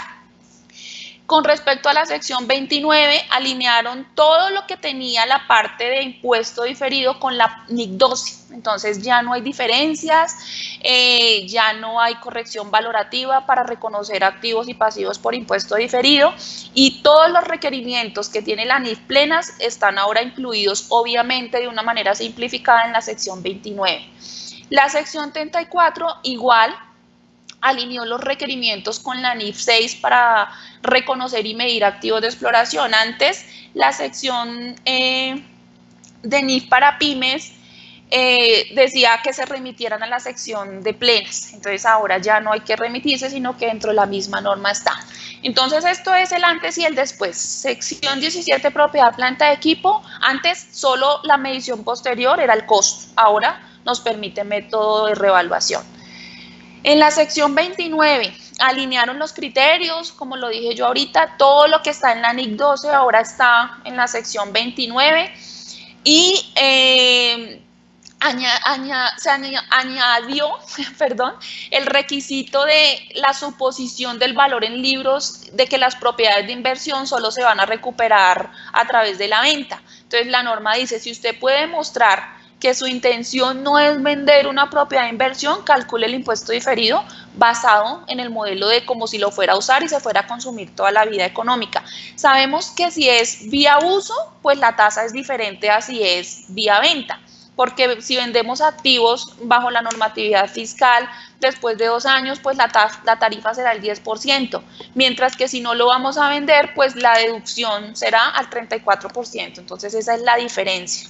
Speaker 2: Con respecto a la sección 29, alinearon todo lo que tenía la parte de impuesto diferido con la NIC 12. Entonces ya no hay diferencias, ya no hay corrección valorativa para reconocer activos y pasivos por impuesto diferido, y todos los requerimientos que tiene la NIF plenas están ahora incluidos, obviamente de una manera simplificada, en la sección 29. La sección 34 igual alineó los requerimientos con la NIF 6 para reconocer y medir activos de exploración. Antes, la sección de NIF para pymes decía que se remitieran a la sección de plenas. Entonces ahora ya no hay que remitirse, sino que dentro de la misma norma está. Entonces esto es el antes y el después. Sección 17, propiedad, planta de equipo. Antes solo la medición posterior era el costo. Ahora nos permite método de reevaluación. En la sección 29 alinearon los criterios, como lo dije yo ahorita, todo lo que está en la NIC 12 ahora está en la sección 29, y se añadió el requisito de la suposición del valor en libros, de que las propiedades de inversión solo se van a recuperar a través de la venta. Entonces la norma dice, si usted puede demostrar que su intención no es vender una propiedad de inversión, calcule el impuesto diferido basado en el modelo de como si lo fuera a usar y se fuera a consumir toda la vida económica. Sabemos que si es vía uso, pues la tasa es diferente a si es vía venta, porque si vendemos activos bajo la normatividad fiscal, después de 2 años, pues la tarifa será el 10%, mientras que si no lo vamos a vender, pues la deducción será al 34%. Entonces esa es la diferencia.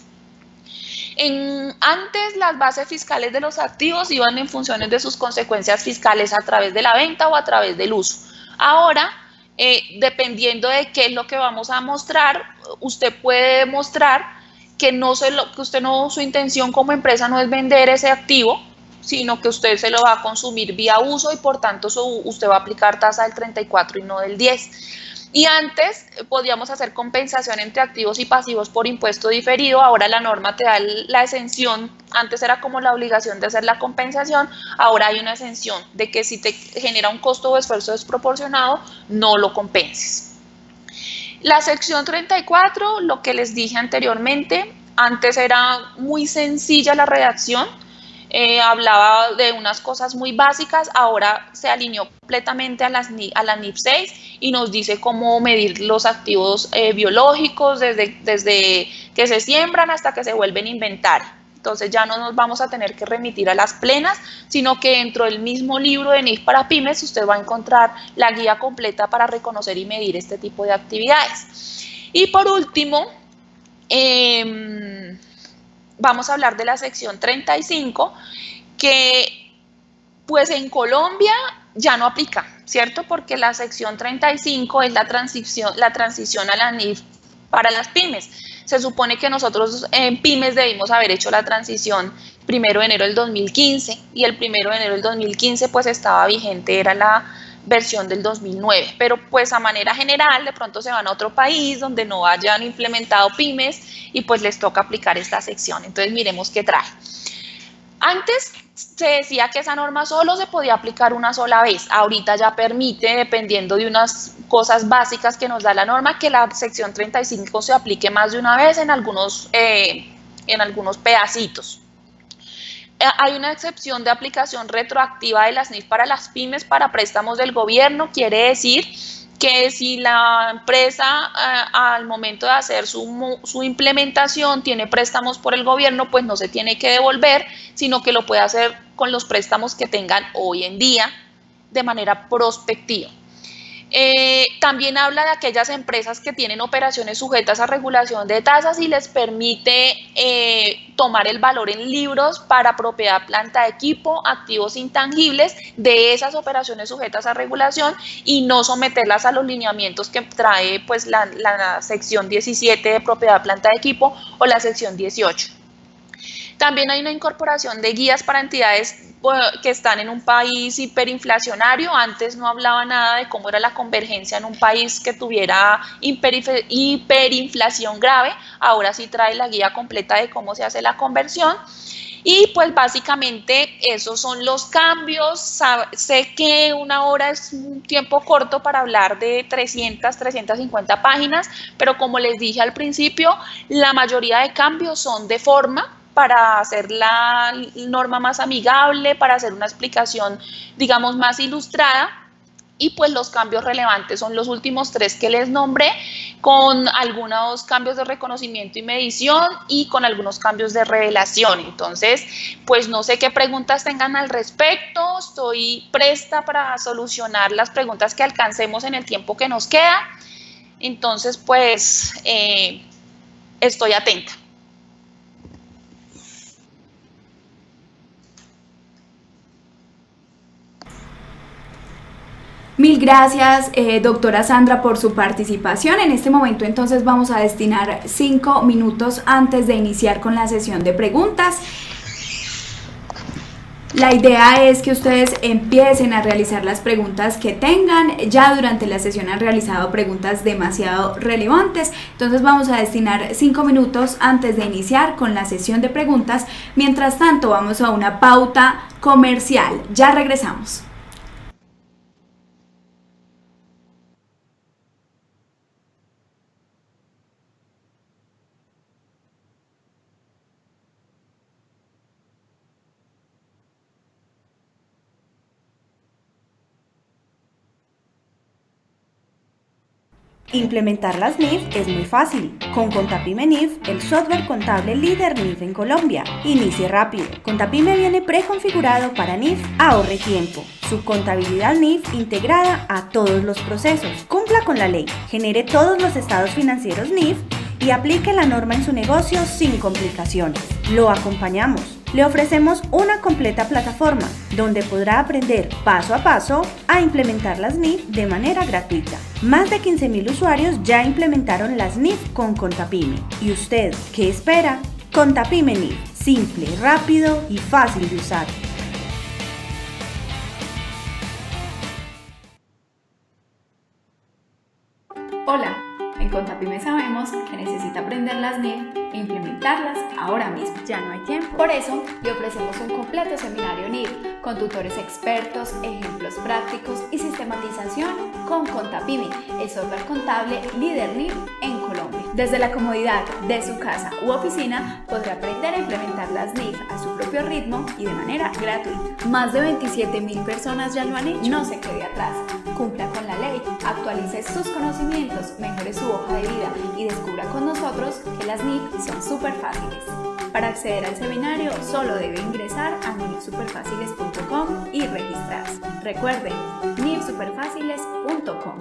Speaker 2: Antes las bases fiscales de los activos iban en funciones de sus consecuencias fiscales a través de la venta o a través del uso. Ahora, dependiendo de qué es lo que vamos a mostrar, usted puede demostrar que su intención como empresa no es vender ese activo, sino que usted se lo va a consumir vía uso, y por tanto usted va a aplicar tasa del 34 y no del 10. Y antes podíamos hacer compensación entre activos y pasivos por impuesto diferido. Ahora la norma te da la exención. Antes era como la obligación de hacer la compensación, ahora hay una exención de que si te genera un costo o esfuerzo desproporcionado, no lo compenses. La sección 34, lo que les dije anteriormente, antes era muy sencilla la redacción. Hablaba de unas cosas muy básicas, ahora se alineó completamente a la NIF 6 y nos dice cómo medir los activos biológicos desde que se siembran hasta que se vuelven inventario. Entonces ya no nos vamos a tener que remitir a las plenas, sino que dentro del mismo libro de NIF para pymes usted va a encontrar la guía completa para reconocer y medir este tipo de actividades. Y por último, vamos a hablar de la sección 35, que pues en Colombia ya no aplica, ¿cierto? Porque la sección 35 es la transición a la NIF para las pymes. Se supone que nosotros en pymes debimos haber hecho la transición 1 de enero del 2015, y el 1 de enero del 2015 pues estaba vigente, era la versión del 2009, pero pues a manera general de pronto se van a otro país donde no hayan implementado pymes y pues les toca aplicar esta sección. Entonces miremos qué trae. Antes se decía que esa norma solo se podía aplicar una sola vez. Ahorita ya permite, dependiendo de unas cosas básicas que nos da la norma, que la sección 35 se aplique más de una vez en algunos pedacitos. Hay una excepción de aplicación retroactiva de las NIF para las pymes para préstamos del gobierno. Quiere decir que si la empresa al momento de hacer su implementación tiene préstamos por el gobierno, pues no se tiene que devolver, sino que lo puede hacer con los préstamos que tengan hoy en día de manera prospectiva. También habla de aquellas empresas que tienen operaciones sujetas a regulación de tasas y les permite tomar el valor en libros para propiedad, planta de equipo, activos intangibles de esas operaciones sujetas a regulación, y no someterlas a los lineamientos que trae pues la sección 17 de propiedad, planta de equipo, o la sección 18. También hay una incorporación de guías para entidades que están en un país hiperinflacionario. Antes no hablaba nada de cómo era la convergencia en un país que tuviera hiperinflación grave. Ahora sí trae la guía completa de cómo se hace la conversión. Y pues básicamente esos son los cambios. Sé que una hora es un tiempo corto para hablar de 350 páginas, pero como les dije al principio, la mayoría de cambios son de forma, para hacer la norma más amigable, para hacer una explicación, digamos, más ilustrada. Y pues los cambios relevantes son los últimos 3 que les nombré, con algunos cambios de reconocimiento y medición y con algunos cambios de revelación. Entonces, pues no sé qué preguntas tengan al respecto, estoy presta para solucionar las preguntas que alcancemos en el tiempo que nos queda. Entonces, pues estoy atenta.
Speaker 1: Mil gracias, doctora Sandra, por su participación. En este momento entonces vamos a destinar 5 minutos antes de iniciar con la sesión de preguntas. La idea es que ustedes empiecen a realizar las preguntas que tengan. Ya durante la sesión han realizado preguntas demasiado relevantes, entonces vamos a destinar 5 minutos antes de iniciar con la sesión de preguntas. Mientras tanto, vamos a una pauta comercial. Ya regresamos.
Speaker 3: Implementar las NIF es muy fácil. Con Contapyme NIF, el software contable líder NIF en Colombia. Inicie rápido. Contapyme viene preconfigurado para NIF. Ahorre tiempo. Su contabilidad NIF integrada a todos los procesos. Cumpla con la ley. Genere todos los estados financieros NIF y aplique la norma en su negocio sin complicaciones. Lo acompañamos. Le ofrecemos una completa plataforma donde podrá aprender paso a paso a implementar las NIF de manera gratuita. Más de 15.000 usuarios ya implementaron las NIF con Contapyme. ¿Y usted qué espera? Contapyme NIF, simple, rápido y fácil de usar.
Speaker 1: Hola, en Contapyme sabemos que necesita aprender las NIF e implementarlas ahora mismo.
Speaker 3: Ya no hay tiempo.
Speaker 1: Por eso, le ofrecemos un completo seminario NIF con tutores expertos, ejemplos prácticos y sistematización con Contapyme, el software contable líder NIF en Colombia. Desde la comodidad de su casa u oficina, podrá aprender a implementar las NIF a su propio ritmo y de manera gratuita. Más de 27.000 personas ya lo han hecho. No se quede atrás. Cumpla con la ley, actualice sus conocimientos, mejore su hoja de vida y descubra con nosotros que las NIF son súper fáciles. Para acceder al seminario solo debe ingresar a nifsuperfaciles.com y registrarse. Recuerden, nifsuperfaciles.com.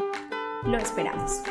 Speaker 1: Lo esperamos.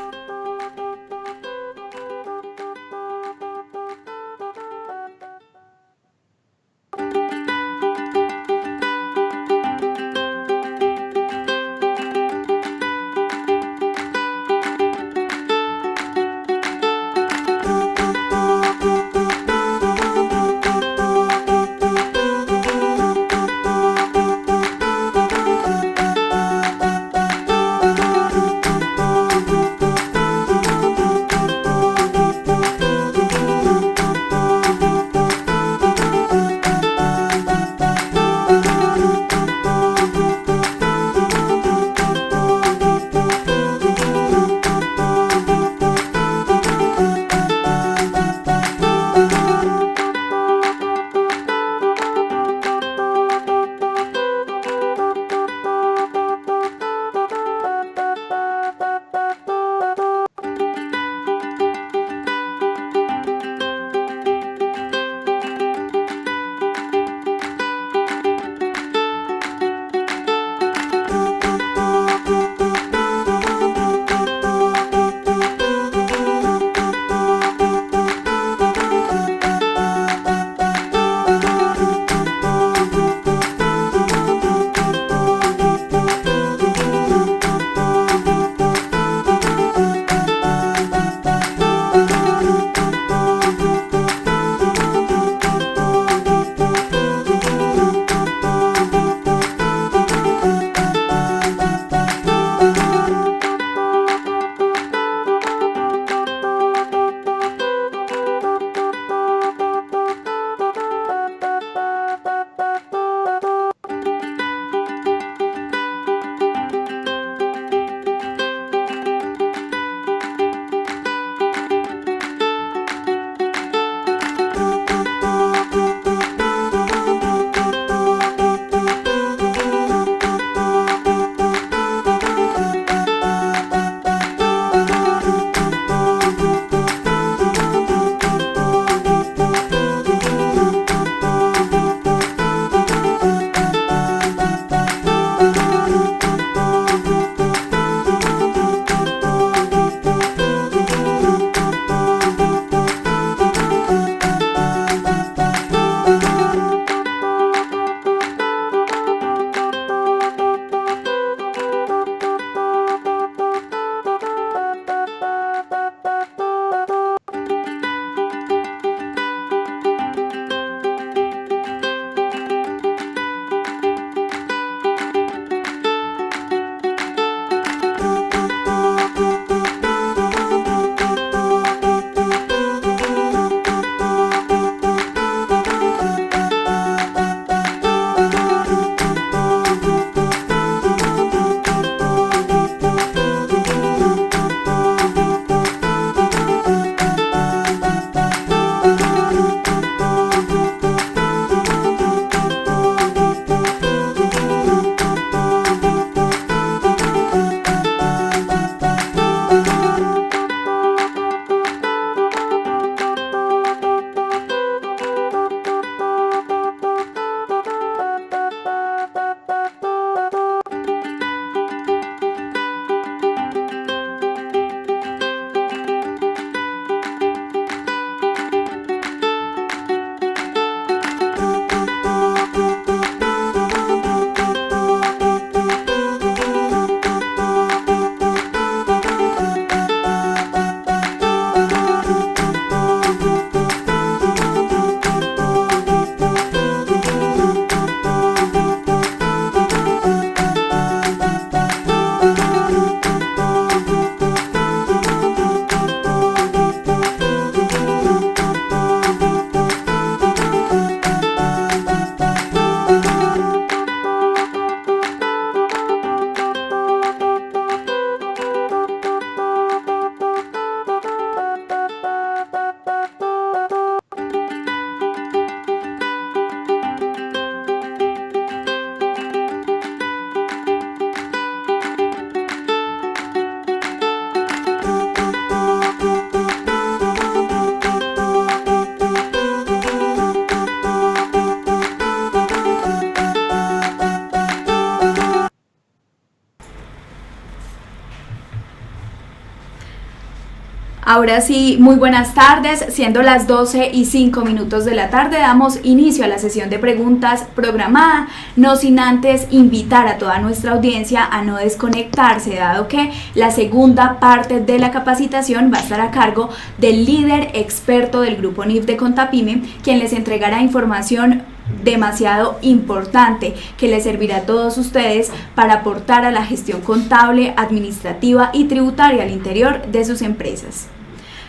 Speaker 1: Ahora sí, muy buenas tardes, siendo las 12:05 de la tarde, damos inicio a la sesión de preguntas programada, no sin antes invitar a toda nuestra audiencia a no desconectarse, dado que la segunda parte de la capacitación va a estar a cargo del líder experto del grupo NIF de Contapyme, quien les entregará información demasiado importante que les servirá a todos ustedes para aportar a la gestión contable, administrativa y tributaria al interior de sus empresas.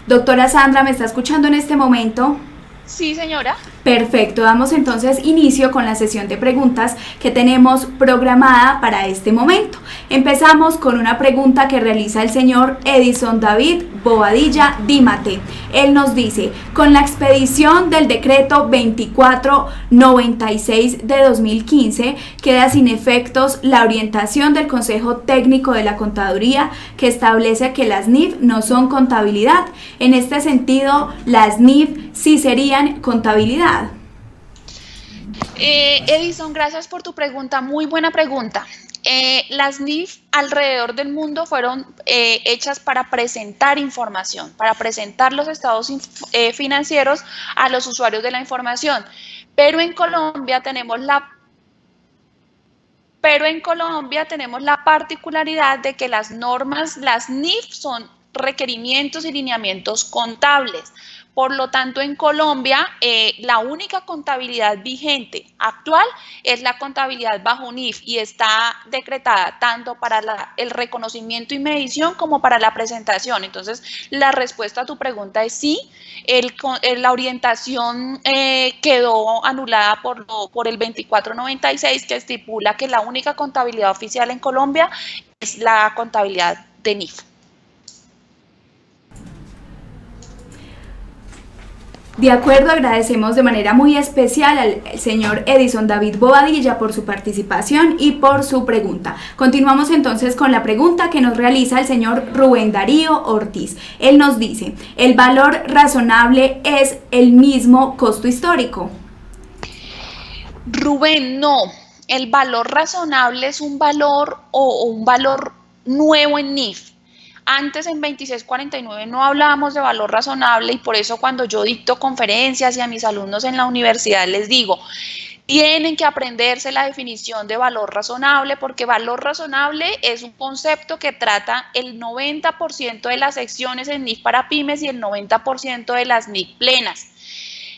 Speaker 1: Doctora Sandra, ¿me está escuchando en este momento?
Speaker 2: Sí, señora.
Speaker 1: Perfecto, damos entonces inicio con la sesión de preguntas que tenemos programada para este momento. Empezamos con una pregunta que realiza el señor Edison David Bobadilla Dímate. Él nos dice, con la expedición del decreto 2496 de 2015, queda sin efectos la orientación del Consejo Técnico de la Contaduría que establece que las NIF no son contabilidad. En este sentido, las NIF sí serían contabilidad.
Speaker 2: Edison, gracias por tu pregunta, muy buena pregunta. Las NIF alrededor del mundo fueron hechas para presentar información, para presentar los estados financieros a los usuarios de la información, pero en Colombia tenemos la particularidad de que las normas, las NIF son requerimientos y lineamientos contables. Por lo tanto, en Colombia, la única contabilidad vigente actual es la contabilidad bajo NIF y está decretada tanto para el reconocimiento y medición como para la presentación. Entonces, la respuesta a tu pregunta es sí. La orientación quedó anulada por el 2496, que estipula que la única contabilidad oficial en Colombia es la contabilidad de NIF.
Speaker 1: De acuerdo, agradecemos de manera muy especial al señor Edison David Bobadilla por su participación y por su pregunta. Continuamos entonces con la pregunta que nos realiza el señor Rubén Darío Ortiz. Él nos dice, ¿el valor razonable es el mismo costo histórico?
Speaker 2: Rubén, no. El valor razonable es un valor o un valor nuevo en NIF. Antes en 2649 no hablábamos de valor razonable y por eso cuando yo dicto conferencias y a mis alumnos en la universidad les digo, tienen que aprenderse la definición de valor razonable porque valor razonable es un concepto que trata el 90% de las secciones en NIF para pymes y el 90% de las NIF plenas.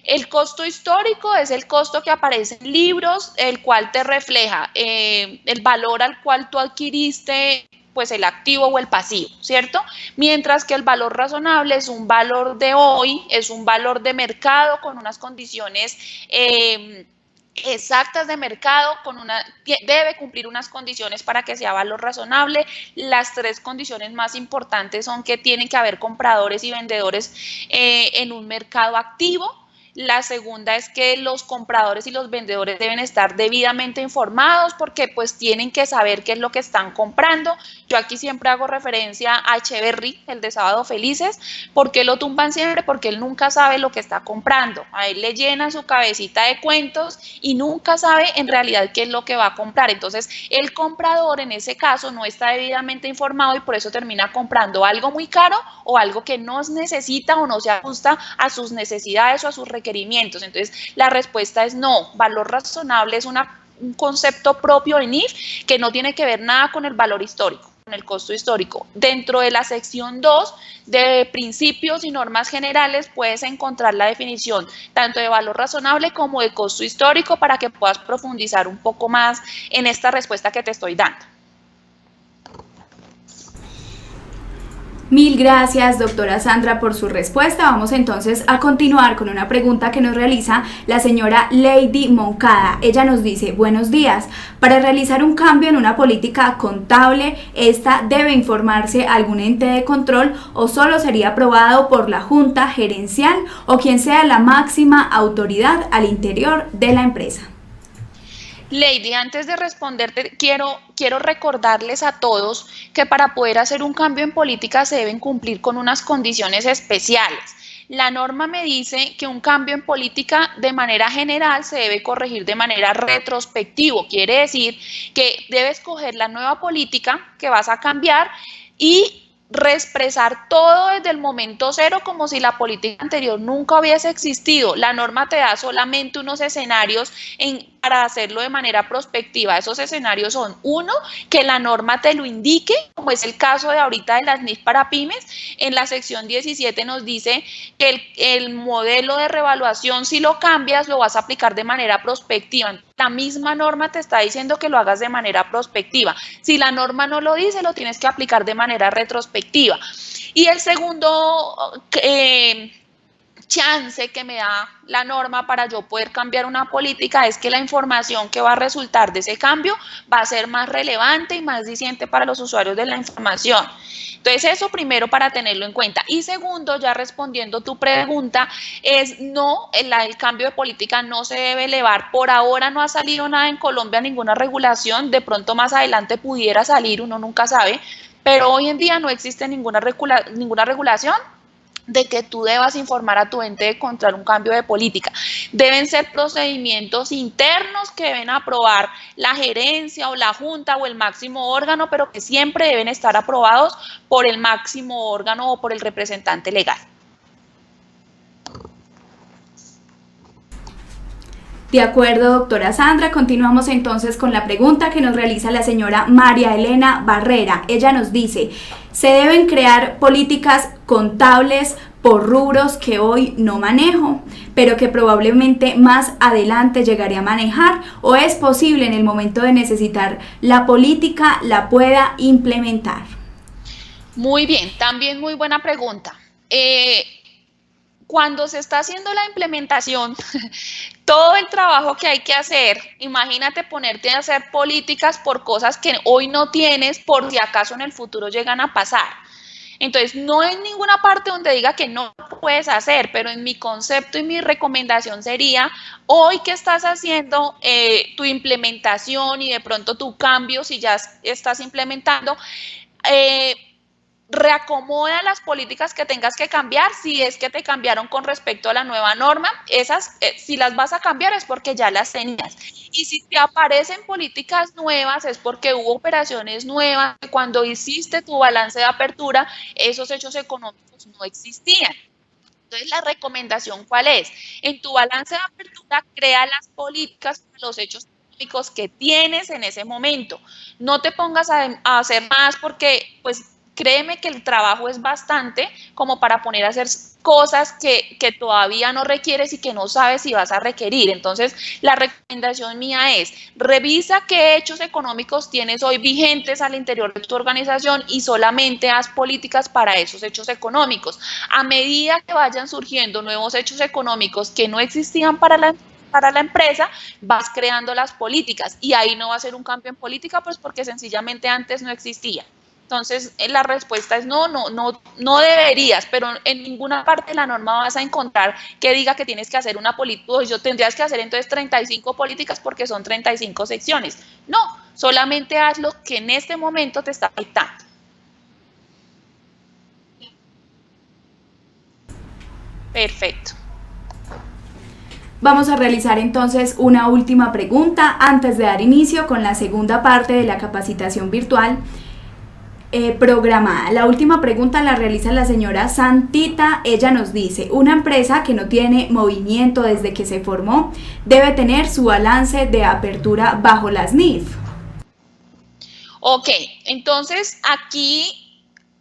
Speaker 2: El costo histórico es el costo que aparece en libros, el cual te refleja el valor al cual tú adquiriste pues el activo o el pasivo, ¿cierto? Mientras que el valor razonable es un valor de hoy, es un valor de mercado con unas condiciones exactas de mercado, debe cumplir unas condiciones para que sea valor razonable. Las tres condiciones más importantes son que tienen que haber compradores y vendedores en un mercado activo. La segunda es que los compradores y los vendedores deben estar debidamente informados porque pues tienen que saber qué es lo que están comprando. Yo aquí siempre hago referencia a Echeverry, el de Sábado Felices. ¿Por qué lo tumban siempre? Porque él nunca sabe lo que está comprando. A él le llenan su cabecita de cuentos y nunca sabe en realidad qué es lo que va a comprar. Entonces el comprador en ese caso no está debidamente informado y por eso termina comprando algo muy caro o algo que no necesita o no se ajusta a sus necesidades o a sus requerimientos. Entonces, la respuesta es no. Valor razonable es un concepto propio de NIF que no tiene que ver nada con el valor histórico, con el costo histórico. Dentro de la sección 2 de principios y normas generales puedes encontrar la definición tanto de valor razonable como de costo histórico para que puedas profundizar un poco más en esta respuesta que te estoy dando.
Speaker 1: Mil gracias, doctora Sandra, por su respuesta. Vamos entonces a continuar con una pregunta que nos realiza la señora Lady Moncada. Ella nos dice, buenos días, para realizar un cambio en una política contable, ¿esta debe informarse a algún ente de control o solo sería aprobado por la junta gerencial o quien sea la máxima autoridad al interior de la empresa?
Speaker 2: Lady, antes de responderte, quiero recordarles a todos que para poder hacer un cambio en política se deben cumplir con unas condiciones especiales. La norma me dice que un cambio en política de manera general se debe corregir de manera retrospectiva. Quiere decir que debes coger la nueva política que vas a cambiar y reexpresar todo desde el momento cero como si la política anterior nunca hubiese existido. La norma te da solamente unos escenarios para hacerlo de manera prospectiva. Esos escenarios son, uno, que la norma te lo indique, como es el caso de ahorita de las NIF para pymes. En la sección 17 nos dice que el modelo de revaluación, si lo cambias, lo vas a aplicar de manera prospectiva. La misma norma te está diciendo que lo hagas de manera prospectiva. Si la norma no lo dice, lo tienes que aplicar de manera retrospectiva. Y el segundo chance que me da la norma para yo poder cambiar una política es que la información que va a resultar de ese cambio va a ser más relevante y más diciente para los usuarios de la información. Entonces, eso primero para tenerlo en cuenta. Y segundo, ya respondiendo tu pregunta, es no, el cambio de política no se debe elevar. Por ahora no ha salido nada en Colombia, ninguna regulación. De pronto más adelante pudiera salir, uno nunca sabe, pero hoy en día no existe ninguna regulación de que tú debas informar a tu ente de controlar un cambio de política. Deben ser procedimientos internos que deben aprobar la gerencia o la junta o el máximo órgano, pero que siempre deben estar aprobados por el máximo órgano o por el representante legal.
Speaker 1: De acuerdo, doctora Sandra, continuamos entonces con la pregunta que nos realiza la señora María Elena Barrera. Ella nos dice, ¿se deben crear políticas contables por rubros que hoy no manejo, pero que probablemente más adelante llegaré a manejar? ¿O es posible en el momento de necesitar la política la pueda implementar?
Speaker 2: Muy bien, también muy buena pregunta. Cuando se está haciendo la implementación, todo el trabajo que hay que hacer, imagínate ponerte a hacer políticas por cosas que hoy no tienes, por si acaso en el futuro llegan a pasar. Entonces, no hay ninguna parte donde diga que no lo puedes hacer, pero en mi concepto y mi recomendación sería, hoy que estás haciendo tu implementación y de pronto tu cambio, si ya estás implementando, reacomoda las políticas que tengas que cambiar, si es que te cambiaron con respecto a la nueva norma, esas si las vas a cambiar es porque ya las tenías, y si te aparecen políticas nuevas es porque hubo operaciones nuevas, cuando hiciste tu balance de apertura, esos hechos económicos no existían. Entonces, la recomendación, ¿cuál es? En tu balance de apertura, crea las políticas para los hechos económicos que tienes en ese momento. No te pongas a hacer más porque, pues, créeme que el trabajo es bastante como para poner a hacer cosas que todavía no requieres y que no sabes si vas a requerir. Entonces, la recomendación mía es, revisa qué hechos económicos tienes hoy vigentes al interior de tu organización y solamente haz políticas para esos hechos económicos. A medida que vayan surgiendo nuevos hechos económicos que no existían para la empresa, vas creando las políticas y ahí no va a ser un cambio en política, pues porque sencillamente antes no existía. Entonces, la respuesta es no deberías, pero en ninguna parte de la norma vas a encontrar que diga que tienes que hacer una política, o yo tendrías que hacer entonces 35 políticas porque son 35 secciones. No, solamente haz lo que en este momento te está dictando. Perfecto.
Speaker 1: Vamos a realizar entonces una última pregunta antes de dar inicio con la segunda parte de la capacitación virtual programada. La última pregunta la realiza la señora Santita. Ella nos dice, una empresa que no tiene movimiento desde que se formó debe tener su balance de apertura bajo las NIF.
Speaker 2: Ok, entonces aquí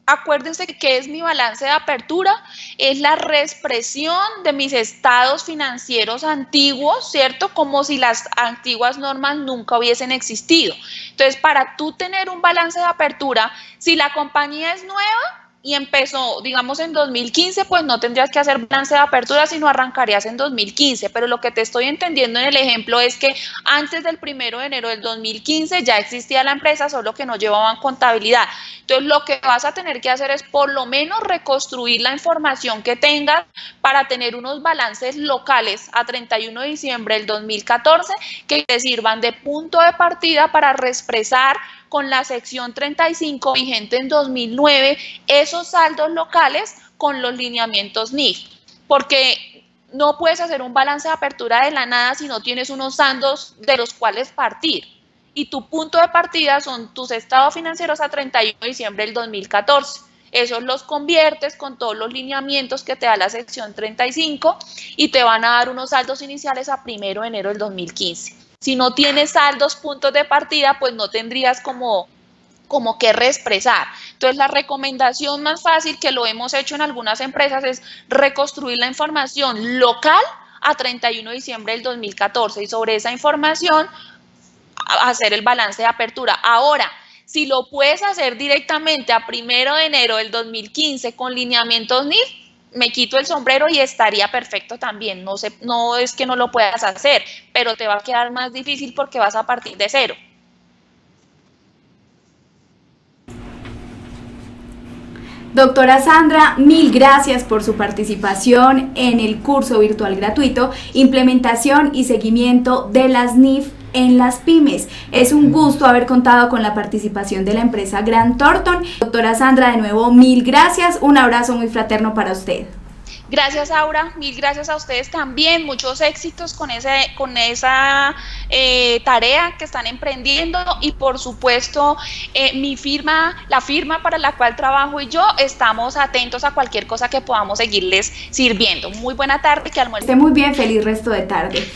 Speaker 2: acuérdense que es mi balance de apertura, es la reexpresión de mis estados financieros antiguos, ¿cierto? Como si las antiguas normas nunca hubiesen existido. Entonces, para tú tener un balance de apertura, si la compañía es nueva y empezó, digamos, en 2015, pues no tendrías que hacer balance de apertura, sino arrancarías en 2015. Pero lo que te estoy entendiendo en el ejemplo es que antes del 1 de enero del 2015 ya existía la empresa, solo que no llevaban contabilidad. Entonces, lo que vas a tener que hacer es por lo menos reconstruir la información que tengas para tener unos balances locales a 31 de diciembre del 2014 que te sirvan de punto de partida para reexpresar con la sección 35 vigente en 2009 esos saldos locales con los lineamientos NIF, porque no puedes hacer un balance de apertura de la nada si no tienes unos saldos de los cuales partir. Y tu punto de partida son tus estados financieros a 31 de diciembre del 2014. esos los conviertes con todos los lineamientos que te da la sección 35 y te van a dar unos saldos iniciales a 1 de enero del 2015. Si no tienes saldos, puntos de partida, pues no tendrías como que reexpresar. Entonces, la recomendación más fácil que lo hemos hecho en algunas empresas es reconstruir la información local a 31 de diciembre del 2014 y sobre esa información hacer el balance de apertura. Ahora, si lo puedes hacer directamente a 1 de enero del 2015 con lineamientos NIF, me quito el sombrero y estaría perfecto también. No es que no lo puedas hacer, pero te va a quedar más difícil porque vas a partir de cero.
Speaker 1: Doctora Sandra, mil gracias por su participación en el curso virtual gratuito Implementación y Seguimiento de las NIF en las pymes. Es un gusto haber contado con la participación de la empresa Grant Thornton. Doctora Sandra, de nuevo, mil gracias. Un abrazo muy fraterno para usted.
Speaker 2: Gracias, Aura, mil gracias a ustedes también, muchos éxitos con esa tarea que están emprendiendo y por supuesto la firma para la cual trabajo y yo estamos atentos a cualquier cosa que podamos seguirles sirviendo. Muy buena tarde, que almuercen.
Speaker 1: Esté muy bien, feliz resto de tarde.